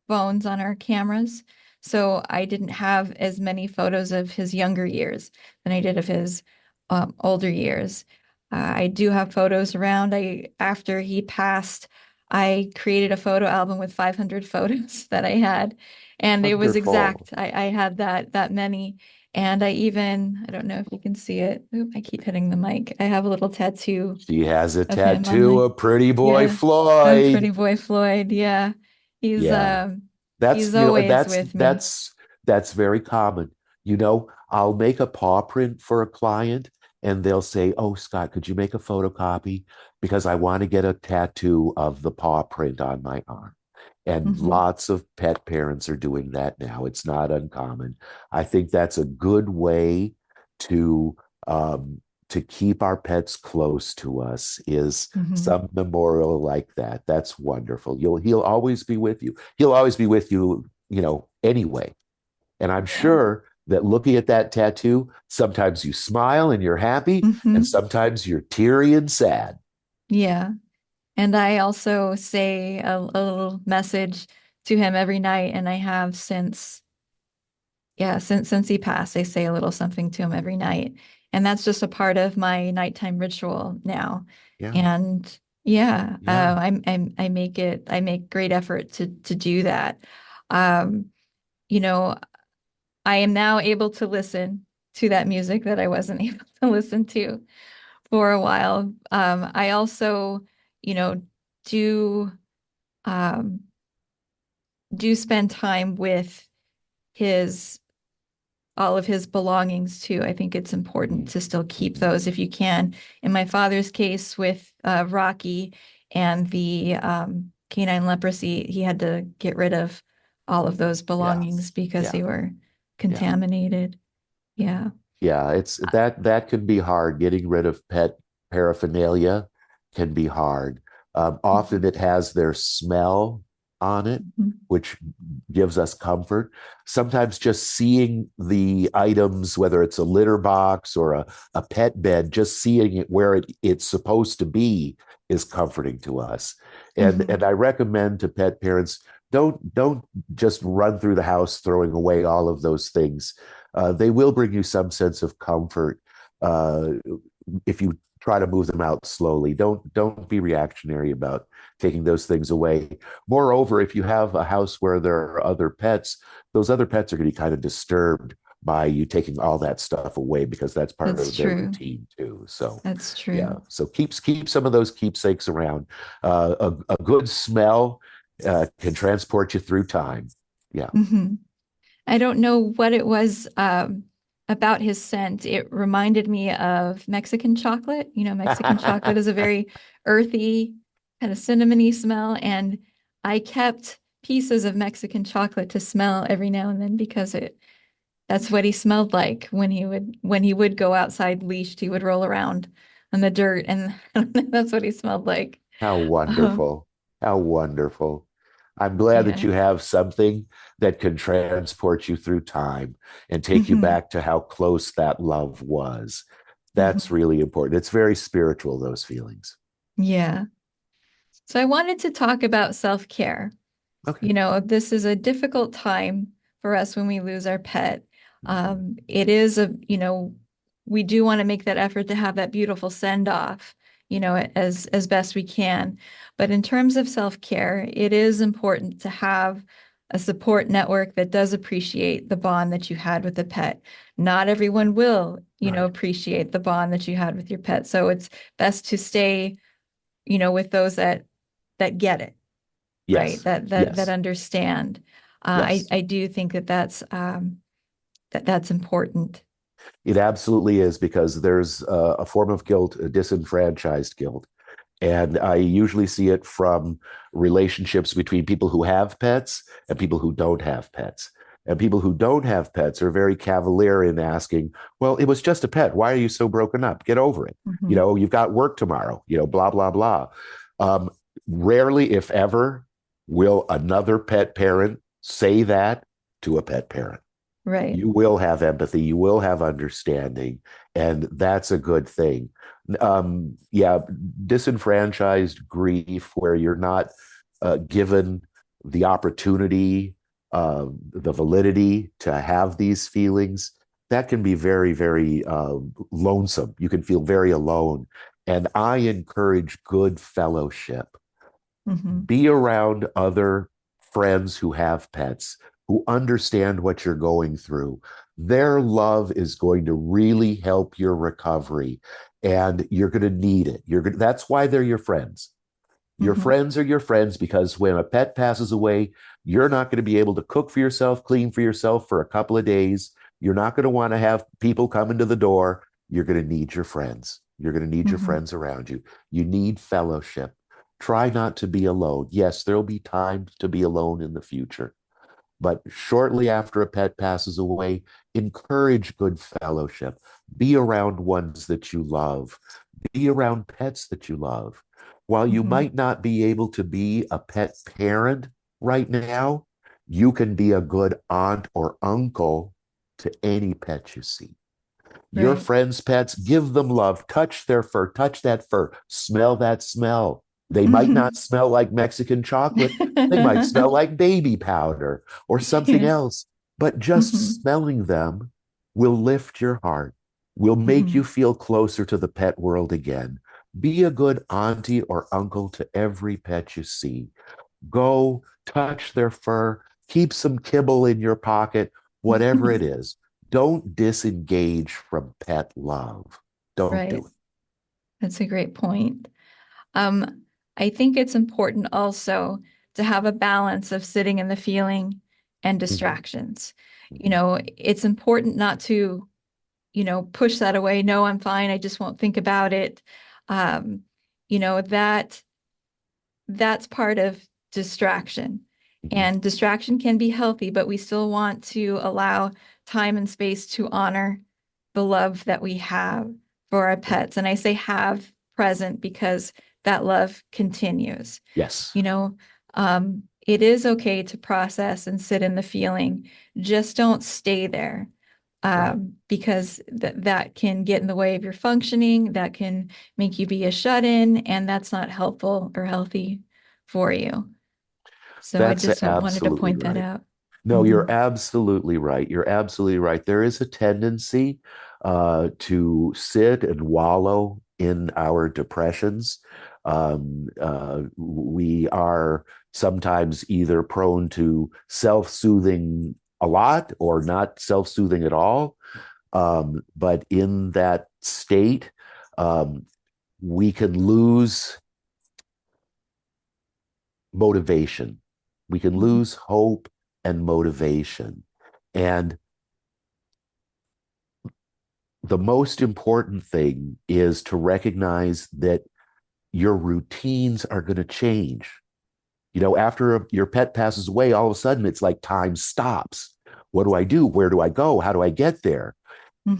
phones on our cameras. So I didn't have as many photos of his younger years than I did of his older years. I do have photos around. After he passed, I created a photo album with 500 photos that I had, and it was Wonderful. exact. I had that many, and I don't know if you can see it. Oop, I keep hitting the mic. I have a little tattoo She has a of him on tattoo my, of Pretty Boy yeah, of Floyd. Pretty Boy Floyd. Yeah. He's Yeah. um That's, he's always that's with me. that's very common. I'll make a paw print for a client and they'll say, "Oh, Scott, could you make a photocopy because I want to get a tattoo of the paw print on my arm." And Hmm. lots of pet parents are doing that now. It's not uncommon. I think that's a good way to to keep our pets close to us is Hmm. some memorial like that. That's wonderful. He'll always be with you. He'll always be with you, anyway. And I'm Yeah. sure that looking at that tattoo, sometimes you smile and you're happy, and Hmm. sometimes you're teary and sad. Yeah. And I also say a little message to him every night, and I have since, yeah, since he passed. I say a little something to him every night, and that's just a part of my nighttime ritual now. Yeah, And yeah, yeah. I make great effort to do that. Um, you know, I am now able to listen to that music that I wasn't able to listen to for a while. I also, you know, do um, do spend time with his all of his belongings too. I think it's important to still keep Mhm. those if you can. In my father's case with Rocky and the canine leprosy, he had to get rid of all of those belongings Yes. because Yeah. they were Yeah. contaminated. Yeah. Yeah, it's that can be hard. Getting rid of pet paraphernalia can be hard. Often Mhm. it has their smell on it, Mhm. which gives us comfort. Sometimes just seeing the items, whether it's a litter box or a pet bed, just seeing it where it's supposed to be is comforting to us. And Mhm. I recommend to pet parents, don't just run through the house throwing away all of those things. They will bring you some sense of comfort uh, if you try to move them out slowly. Don't be reactionary about taking those things away. Moreover, if you have a house where there are other pets, those other pets are going to be kind of disturbed by you taking all that stuff away because that's part That's of their true. routine too. So That's yeah, true. so keep some of those keepsakes around. A good smell can transport you through time. Yeah. Hmm. I don't know what it was about his scent. It reminded me of Mexican chocolate. Mexican chocolate is a very earthy, kind of cinnamony smell, and I kept pieces of Mexican chocolate to smell every now and then because it that's what he smelled like when he would go outside leashed. He would roll around on the dirt, and that's what he smelled like. How Um, wonderful. How wonderful. I'm glad that yeah. you have something that can transport you through time and take you Hmm. back to how close that love was. That's Hmm. really important. It's very spiritual, those feelings. Yeah. So I wanted to talk about self-care. Okay. This is a difficult time for us when we lose our pet. Mhm. It is we do want to make that effort to have that beautiful send off, as best we can. But in terms of self-care, it is important to have a support network that does appreciate the bond that you had with the pet. Not everyone will, Right. appreciate the bond that you had with your pet. So it's best to stay, with those that get it, right? Yes. That Yes. understand. Yes. I do think that's important. It absolutely is because there's a form of guilt, a disenfranchised guilt. And I usually see it from relationships between people who have pets and people who don't have pets. And people who don't have pets are very cavalier in asking, well, it was just a pet. Why are you so broken up? Get over it. Hmm. You've got work tomorrow, blah, blah, blah. Um, Rarely, if ever, will another pet parent say that to a pet parent. Right. You will have empathy, you will have understanding, and that's a good thing. Yeah, disenfranchised grief where you're not given the opportunity, the validity to have these feelings, that can be very, very lonesome. You can feel very alone. And I encourage good fellowship. Hmm. Be around other friends who have pets, who understand what you're going through. Their love is going to really help your recovery, and you're going to need it. That's why they're your friends. Your Hmm. friends are your friends because when a pet passes away, you're not going to be able to cook for yourself, clean for yourself for a couple of days. You're not going to want to have people come into the door. You're going to need your friends. You're going to need your Hmm. friends around you. You need fellowship. Try not to be alone. Yes, there'll be time to be alone in the future, but shortly after a pet passes away, encourage good fellowship, be around ones that you love, be around pets that you love. While you Hmm. might not be able to be a pet parent right now, you can be a good aunt or uncle to any pet you see. Your Right. friends' pets, give them love, touch their fur, touch that fur, smell that smell. They might not Hmm. smell like Mexican chocolate. They might smell like baby powder or something Yeah. else, but just Hmm. smelling them will lift your heart, will make you Hmm. feel closer to the pet world again. Be a good auntie or uncle to every pet you see. Go touch their fur, keep some kibble in your pocket, whatever it is. Don't disengage from pet love. Don't Right. do it. That's a great point. Um, I think it's important also to have a balance of sitting in the feeling and Mhm, distractions. mhm. It's important not to, push that away. No, I'm fine. I just won't think about it. Um, that's part of distraction. Mhm. And distraction can be healthy, but we still want to allow time and space to honor the love that we have for our Right. pets. And I say have present because that love continues. Yes, You know, it is okay to process and sit in the feeling. Just don't stay there, right. because that can get in the way of your functioning. That can make you be a shut-in, and that's not helpful or healthy for you. So I That's just wanted to absolutely point that right. out. No, Hmm. you're absolutely right. You're absolutely right. There is a tendency to sit and wallow in our depressions. We are sometimes either prone to self-soothing a lot or not self-soothing at all. But in that state, um, we can lose motivation. We can Hmm. lose hope and motivation. And the most important thing is to recognize that your routines are going to change. After your pet passes away, all of a sudden it's like time stops. What do I do? Where do I go? How do I get there?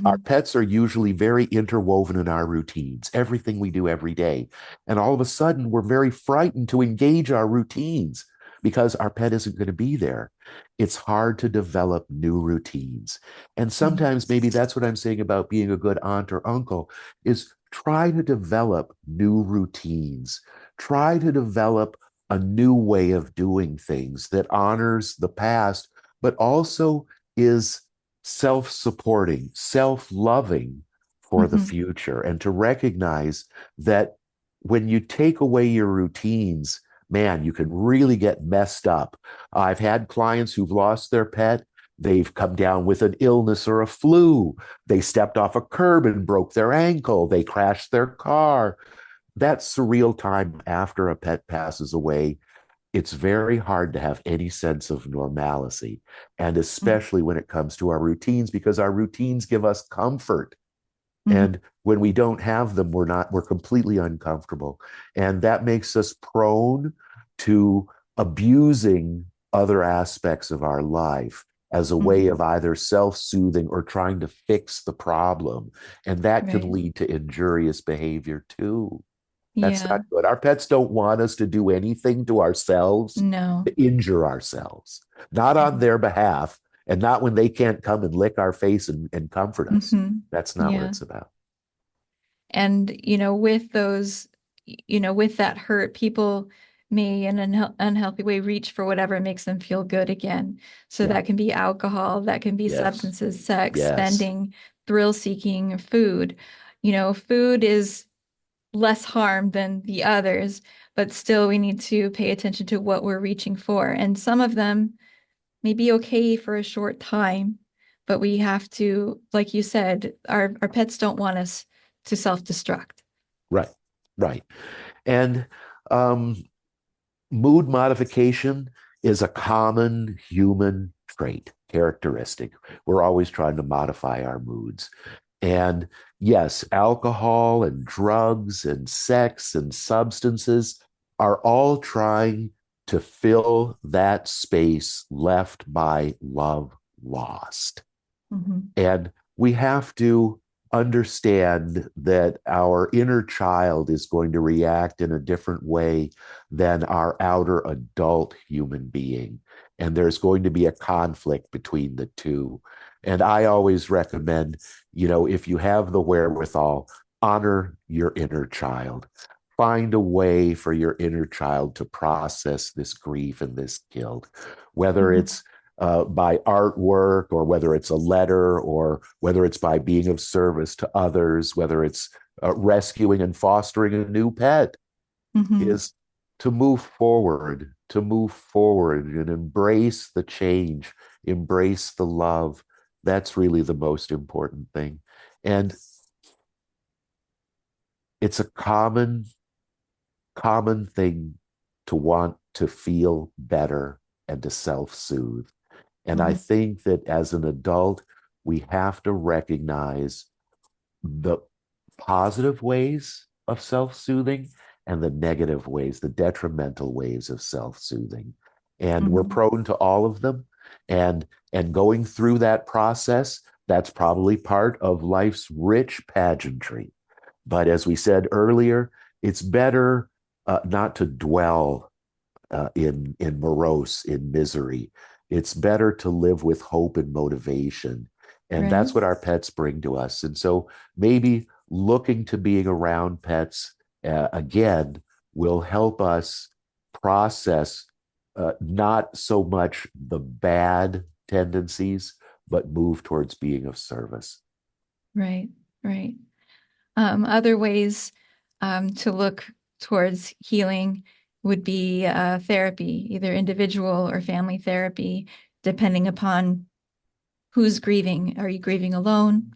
Our Hmm. pets are usually very interwoven in our routines, everything we do every day. And all of a sudden, we're very frightened to engage our routines because our pet isn't going to be there. It's hard to develop new routines. And Hmm. sometimes maybe that's what I'm saying about being a good aunt or uncle is try to develop new routines. Try to develop a new way of doing things that honors the past, but also is self-supporting, self-loving for the Hmm. future, and to recognize that when you take away your routines, man, you can really get messed up. I've had clients who've lost their pet. They've come down with an illness or a flu. They stepped off a curb and broke their ankle. They crashed their car. That surreal time after a pet passes away, it's very hard to have any sense of normalcy. And especially when it comes to our routines, because our routines give us comfort. Hmm. And when we don't have them, we're completely uncomfortable. And that makes us prone to abusing other aspects of our life as a way Hmm. of either self-soothing or trying to fix the problem. And that can Right. lead to injurious behavior too. That's not Yeah. good. Our pets don't want us to do anything to ourselves No. to injure ourselves, not on their behalf, and not when they can't come and lick our face and comfort us. Hmm. That's not what Yeah. it's about. And, with those, with that hurt, people may in an unhealthy way reach for whatever makes them feel good again. So Yeah. that can be alcohol, that can be Yes. substances, sex, Yes. spending, thrill seeking, food. Food is less harm than the others, but still we need to pay attention to what we're reaching for. And some of them may be okay for a short time, but we have to, like you said, our pets don't want us to self-destruct. Right. Right. And um, mood modification is a common human trait, characteristic. We're always trying to modify our moods. And yes, alcohol and drugs and sex and substances are all trying to fill that space left by love lost. Mhm. And we have to understand that our inner child is going to react in a different way than our outer adult human being. And there's going to be a conflict between the two. And I always recommend, if you have the wherewithal, honor your inner child. Find a way for your inner child to process this grief and this guilt, whether Mhm. it's by artwork, or whether it's a letter, or whether it's by being of service to others, whether it's rescuing and fostering a new pet, Mhm. is to move forward and embrace the change, embrace the love. That's really the most important thing. And it's a common thing to want to feel better and to self-soothe. And I Mhm. think that as an adult, we have to recognize the positive ways of self-soothing and the negative ways, the detrimental ways of self-soothing. And we're Mhm. prone to all of them. And going through that process, that's probably part of life's rich pageantry. But as we said earlier, it's better not to dwell in morose, in misery. It's better to live with hope and motivation. And Right. that's what our pets bring to us. And so maybe looking to being around pets again will help us process not so much the bad tendencies, but move towards being of service. Right. Right. Other ways to look towards healing would be therapy, either individual or family therapy, depending upon who's grieving. Are you grieving alone?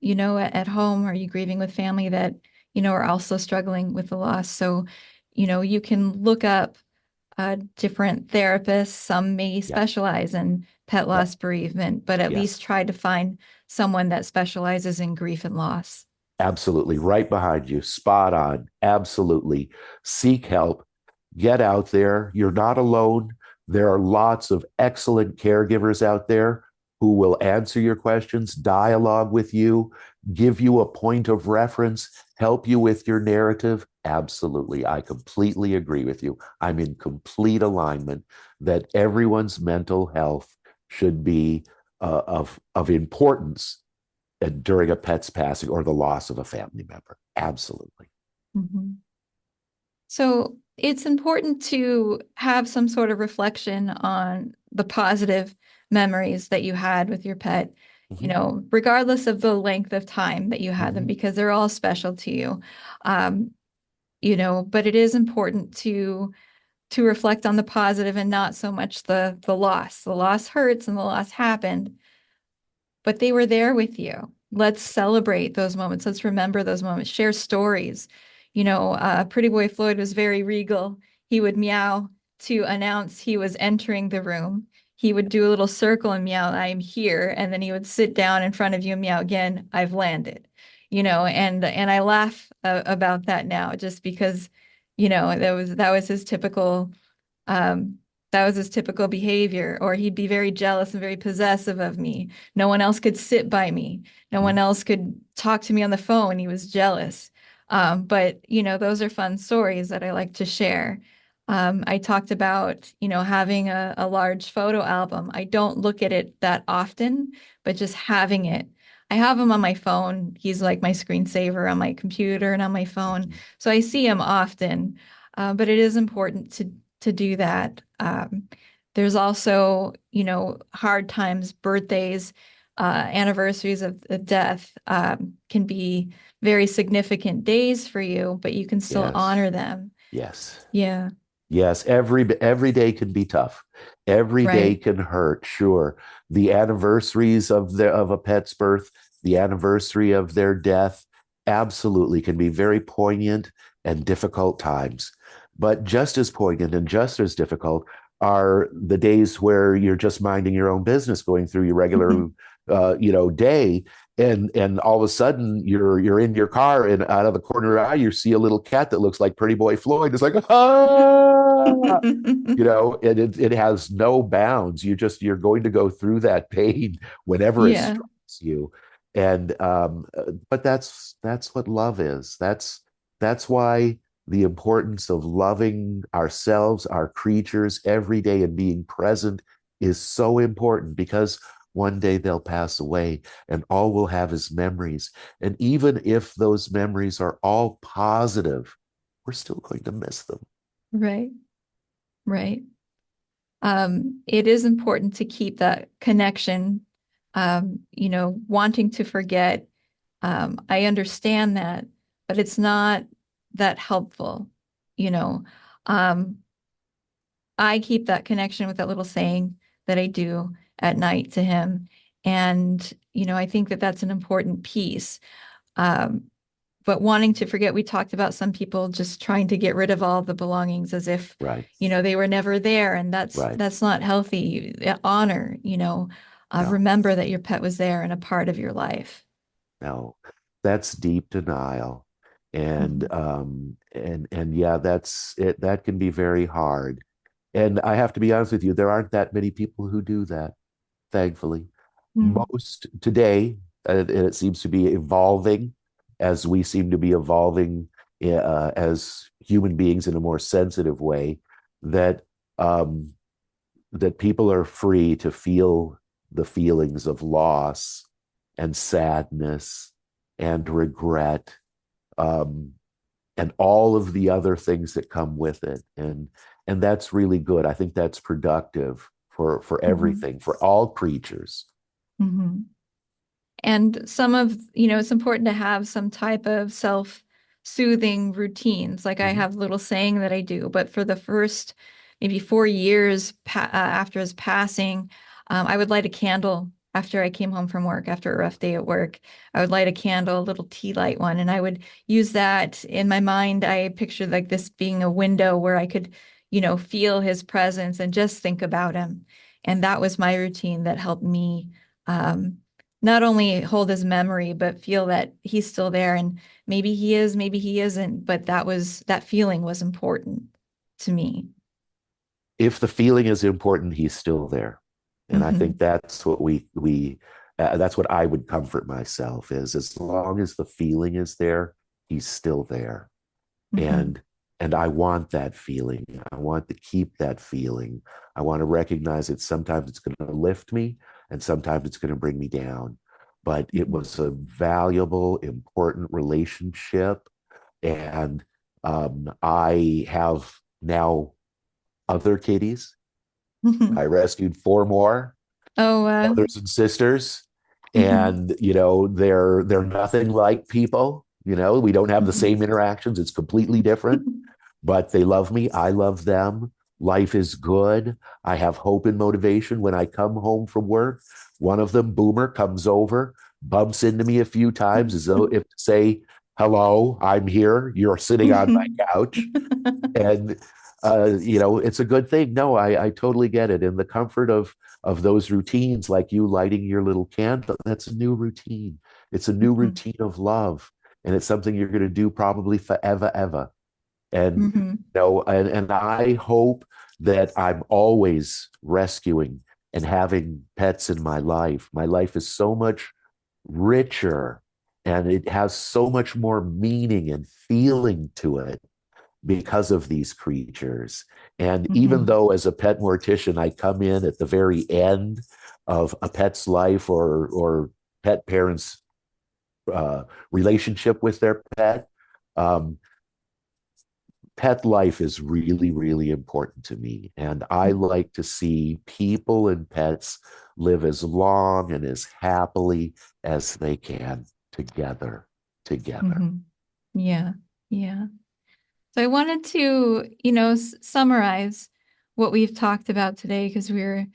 At home? Are you grieving with family that, are also struggling with the loss? So, you can look up different therapists. Some may Yeah. specialize in pet loss Yep. bereavement, but at least Yes. try to find someone that specializes in grief and loss. Absolutely. Right behind you. Spot on. Absolutely. Seek help. Get out there. You're not alone. There are lots of excellent caregivers out there who will answer your questions, dialogue with you, give you a point of reference, help you with your narrative. Absolutely. I completely agree with you. I'm in complete alignment that everyone's mental health should be of importance during a pet's passing or the loss of a family member. Absolutely. Mhm. So it's important to have some sort of reflection on the positive memories that you had with your pet, Mm-hmm. regardless of the length of time that you had them, Mm-hmm. because they're all special to you. Um, but it is important to reflect on the positive and not so much the loss. The loss hurts and the loss happened, but they were there with you. Let's celebrate those moments. Let's remember those moments. Share stories. Pretty Boy Floyd was very regal. He would meow to announce he was entering the room. He would do a little circle and meow, I am here. And then he would sit down in front of you and meow again, I've landed. And I laugh about that now just because, that was his typical um, that was his typical behavior, or he'd be very jealous and very possessive of me. No one else could sit by me. No one else could talk to me on the phone. He was jealous. But, those are fun stories that I like to share. I talked about, having a large photo album. I don't look at it that often, but just having it. I have him on my phone. He's like my screensaver on my computer and on my phone. Mm-hmm. So I see him often. But it is important to do that. There's also, hard times, birthdays, anniversaries of death can be very significant days for you, but you can still Yes. honor them. Yes. Yeah, Yes, every day can be tough. Every day right. can hurt, sure. The anniversaries of a pet's birth, the anniversary of their death, absolutely can be very poignant and difficult times. But just as poignant and just as difficult are the days where you're just minding your own business, going through your regular Mhm. day, and all of a sudden you're in your car, and out of the corner of your eye you see a little cat that looks like Pretty Boy Floyd. It's like, ah, and it has no bounds. You're going to go through that pain whenever it Yeah, strikes you. And but that's what love is. That's why the importance of loving ourselves, our creatures every day, and being present is so important, because one day they'll pass away and all we'll have is memories. And even if those memories are all positive, we're still going to miss them. right, right. It is important to keep that connection, wanting to forget. I understand that, but it's not that helpful. You know, um, I keep that connection with that little saying that I do at night to him. And, I think that that's an important piece. Um, but wanting to forget, we talked about some people just trying to get rid of all the belongings as if, Right. they were never there. And that's Right. that's not healthy. Honor, No, remember that your pet was there and a part of your life. no, that's deep denial. And Mhm. yeah, that's it. That can be very hard. And I have to be honest with you, there aren't that many people who do that, thankfully. Mm. Most today, and it seems to be evolving as we seem to be evolving as human beings in a more sensitive way, that um, that people are free to feel the feelings of loss and sadness and regret, um, and all of the other things that come with it. And that's really good. I think that's productive for Mhm. everything, for all creatures. Mhm. And it's important to have some type of self-soothing routines. Like I Mhm. have a little saying that I do, but for the first maybe 4 years after his passing, I would light a candle after I came home from work, after a rough day at work. I would light a candle, a little tea light one, and I would use that in my mind. I pictured like this being a window where I could, feel his presence and just think about him. And that was my routine that helped me. Um, Not only hold his memory, but feel that he's still there. And maybe he is, maybe he isn't, but that feeling was important to me. If the feeling is important, he's still there. And I think Hmm. that's what we that's what I would comfort myself is, as long as the feeling is there, he's still there. Hmm. And I want that feeling. I want to keep that feeling. I want to recognize that sometimes it's going to lift me and sometimes it's going to bring me down. But it Hmm. was a valuable, important relationship. And I have now other kitties. I Hmm. rescued four more Oh, brothers and sisters, hmm. and they're nothing like people. We don't have the Hmm. same interactions. It's completely different, but they love me. I love them. Life is good. I have hope and motivation. When I come home from work, one of them, Boomer, comes over, bumps into me a few times as though if to say, hello, I'm here. You're sitting on my couch. And it's a good thing. No, I totally get it. And the comfort of those routines, like you lighting your little candle, that's a new routine. It's a new Hmm. routine of love. And it's something you're going to do probably forever, ever. And Hmm. and I hope that I'm always rescuing and having pets in my life. My life is so much richer and it has so much more meaning and feeling to it because of these creatures. And even Hmm. though as a pet mortician, I come in at the very end of a pet's life, or pet parents' relationship with their pet, um, pet life is really, really important to me. And I like to see people and pets live as long and as happily as they can together, together. Hmm. Yeah, yeah. So I wanted to, summarize what we've talked about today because we're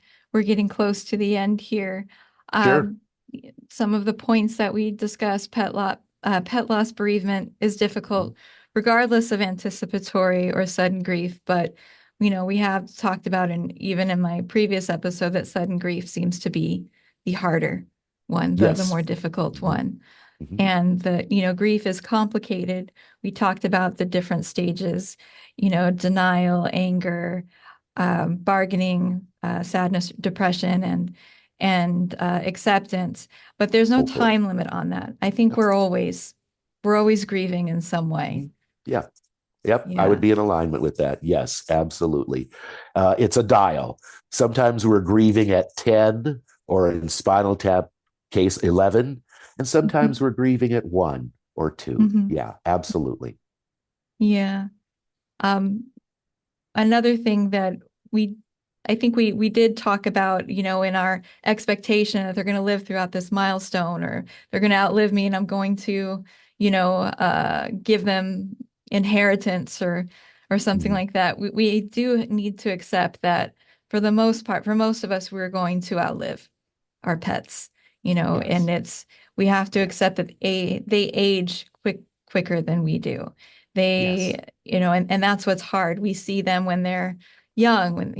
getting close to the end here. Sure. Um, some of the points that we discussed, pet loss bereavement is difficult, regardless of anticipatory or sudden grief. But we have talked about, and even in my previous episode, that sudden grief seems to be the harder. one, the Yes. more difficult Hmm. one. Hmm. And grief is complicated. We talked about the different stages, denial, anger, bargaining, sadness, depression, and acceptance. But there's no Hopefully. time limit on that. I think Yep. we're always grieving in some way. Mhm. Yeah. Yep, I would Yeah. be in alignment with that. Yes, absolutely. It's a dial. Sometimes we're grieving at 10 or in Spinal Tap case 11, and sometimes we're grieving at 1 or 2. Hmm. Yeah, absolutely. Yeah. Um, Another thing that we I think we did talk about, in our expectation that they're going to live throughout this milestone, or they're going to outlive me and I'm going to, give them inheritance or something Mhm. like that. We do need to accept that for the most part, for most of us, we're going to outlive our pets, and Yes, we have to yes, accept that they age quicker than we do. yes. They, and that's what's hard. We see them when they're young, when,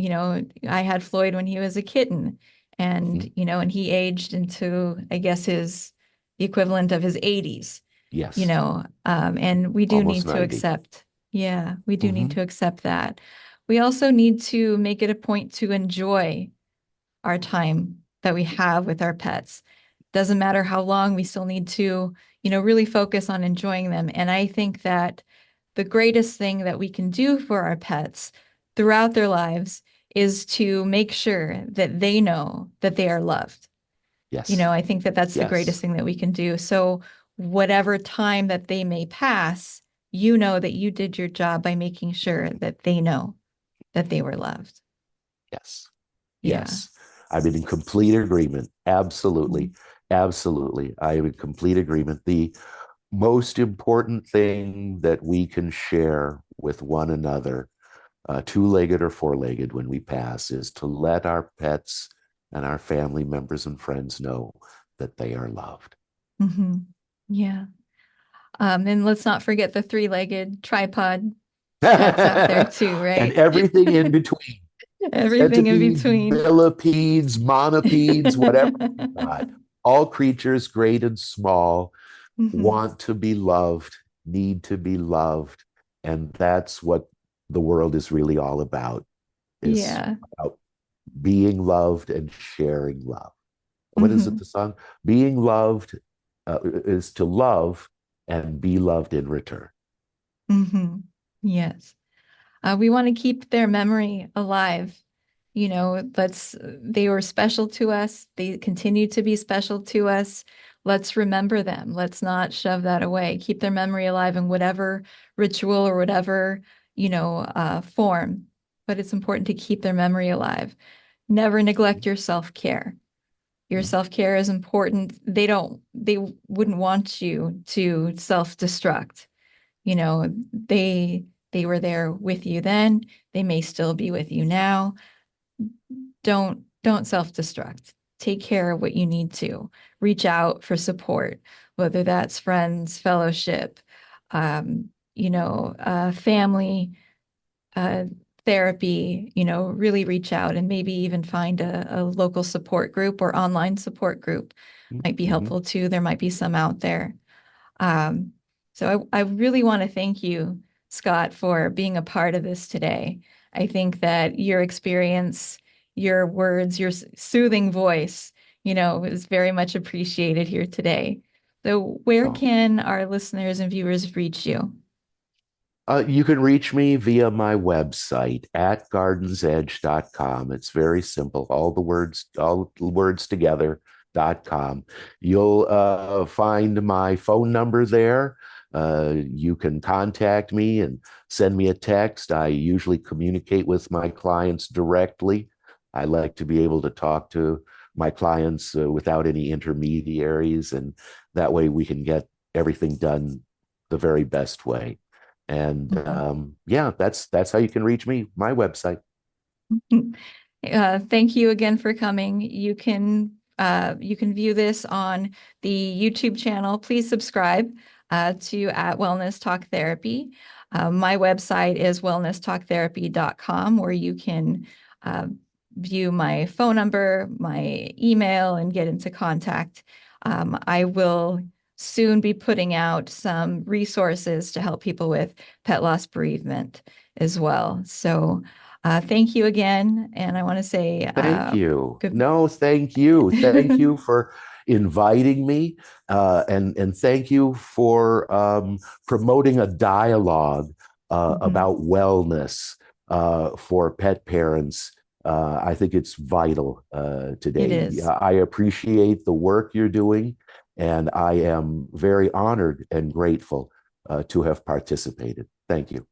I had Floyd when he was a kitten, and, Mhm. and he aged into, I guess, the equivalent of his 80s, Yes, and we do almost need to 90. accept, yeah, we do need Hmm. to accept that. We also need to make it a point to enjoy our time that we have with our pets. Doesn't matter how long, we still need to, really focus on enjoying them. And I think that the greatest thing that we can do for our pets throughout their lives is to make sure that they know that they are loved. Yes, I think that that's the greatest yes, thing that we can do. So whatever time that they may pass, you know that you did your job by making sure that they know that they were loved. yes, Yeah. yes. I'm in complete agreement. Absolutely. Mhm. Absolutely. I am in complete agreement. The most important thing that we can share with one another, two-legged or four-legged, when we pass, is to let our pets and our family members and friends know that they are loved. Hmm. Yeah. And let's not forget the three-legged tripod cats out there too, And right? everything in between, Everything in centipedes, between. millipedes, monopedes, whatever you got. All creatures, great and small, Hmm. want to be loved, need to be loved. And that's what the world is really all about, is Yeah. about being loved and sharing love. What is it, Hmm. the song? Being loved is to love and be loved in return. Hmm. Yes. We want to keep their memory alive. They were special to us. They continue to be special to us. Let's remember them. Let's not shove that away. Keep their memory alive in whatever ritual or whatever, form. But it's important to keep their memory alive. Never neglect your self-care. Your Mhm. self-care is important. They wouldn't want you to self-destruct. You know, they were there with you then. They may still be with you now. Don't self-destruct. Take care of what you need to. Reach out for support, whether that's friends, fellowship, family, uh, therapy, really reach out and maybe even find a local support group or online support group might be Mhm. helpful too. There might be some out there. Um, so I really want to thank you, Scott, for being a part of this today. I think that your experience, your words, your soothing voice, is very much appreciated here today. So where Oh. can our listeners and viewers reach you? You can reach me via my website at gardensedge.com. It's very simple. All the words together.com. You'll find my phone number there. You can contact me and send me a text. I usually communicate with my clients directly. I like to be able to talk to my clients without any intermediaries, and that way we can get everything done the very best way. And Mhm. yeah, that's how you can reach me. My website. Thank you again for coming. You can view this on the YouTube channel. Please subscribe to at Wellness Talk Therapy. My website is wellnesstalktherapy.com, where you can uh, view my phone number, my email, and get into contact. I will soon be putting out some resources to help people with pet loss bereavement as well. So thank you again. And I want to say Thank you. good. No, thank you. Thank you for inviting me, and thank you for promoting a dialogue Mhm. about wellness for pet parents. I think it's vital It today. is. I appreciate the work you're doing, and I am very honored and grateful to have participated. Thank you.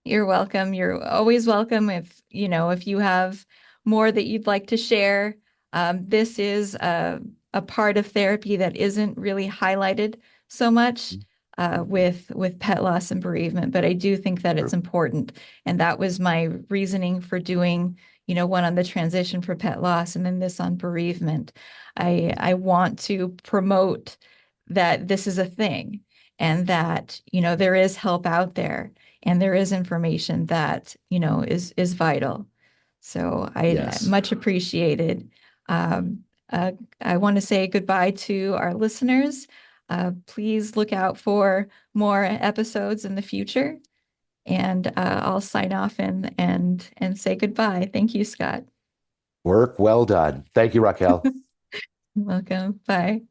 You're welcome. You're always welcome. If you have more that you'd like to share, this is a part of therapy that isn't really highlighted so much Mhm. with pet loss and bereavement, but I do think that it's Sure. important. And that was my reasoning for doing, one on the transition for pet loss and then this on bereavement. I want to promote that this is a thing and that, there is help out there and there is information that is vital. So I Yes. much appreciated. Um, I want to say goodbye to our listeners. Please look out for more episodes in the future, and I'll sign off and say goodbye. Thank you, Scott. Work well done. Thank you, Raquel. Welcome. Bye.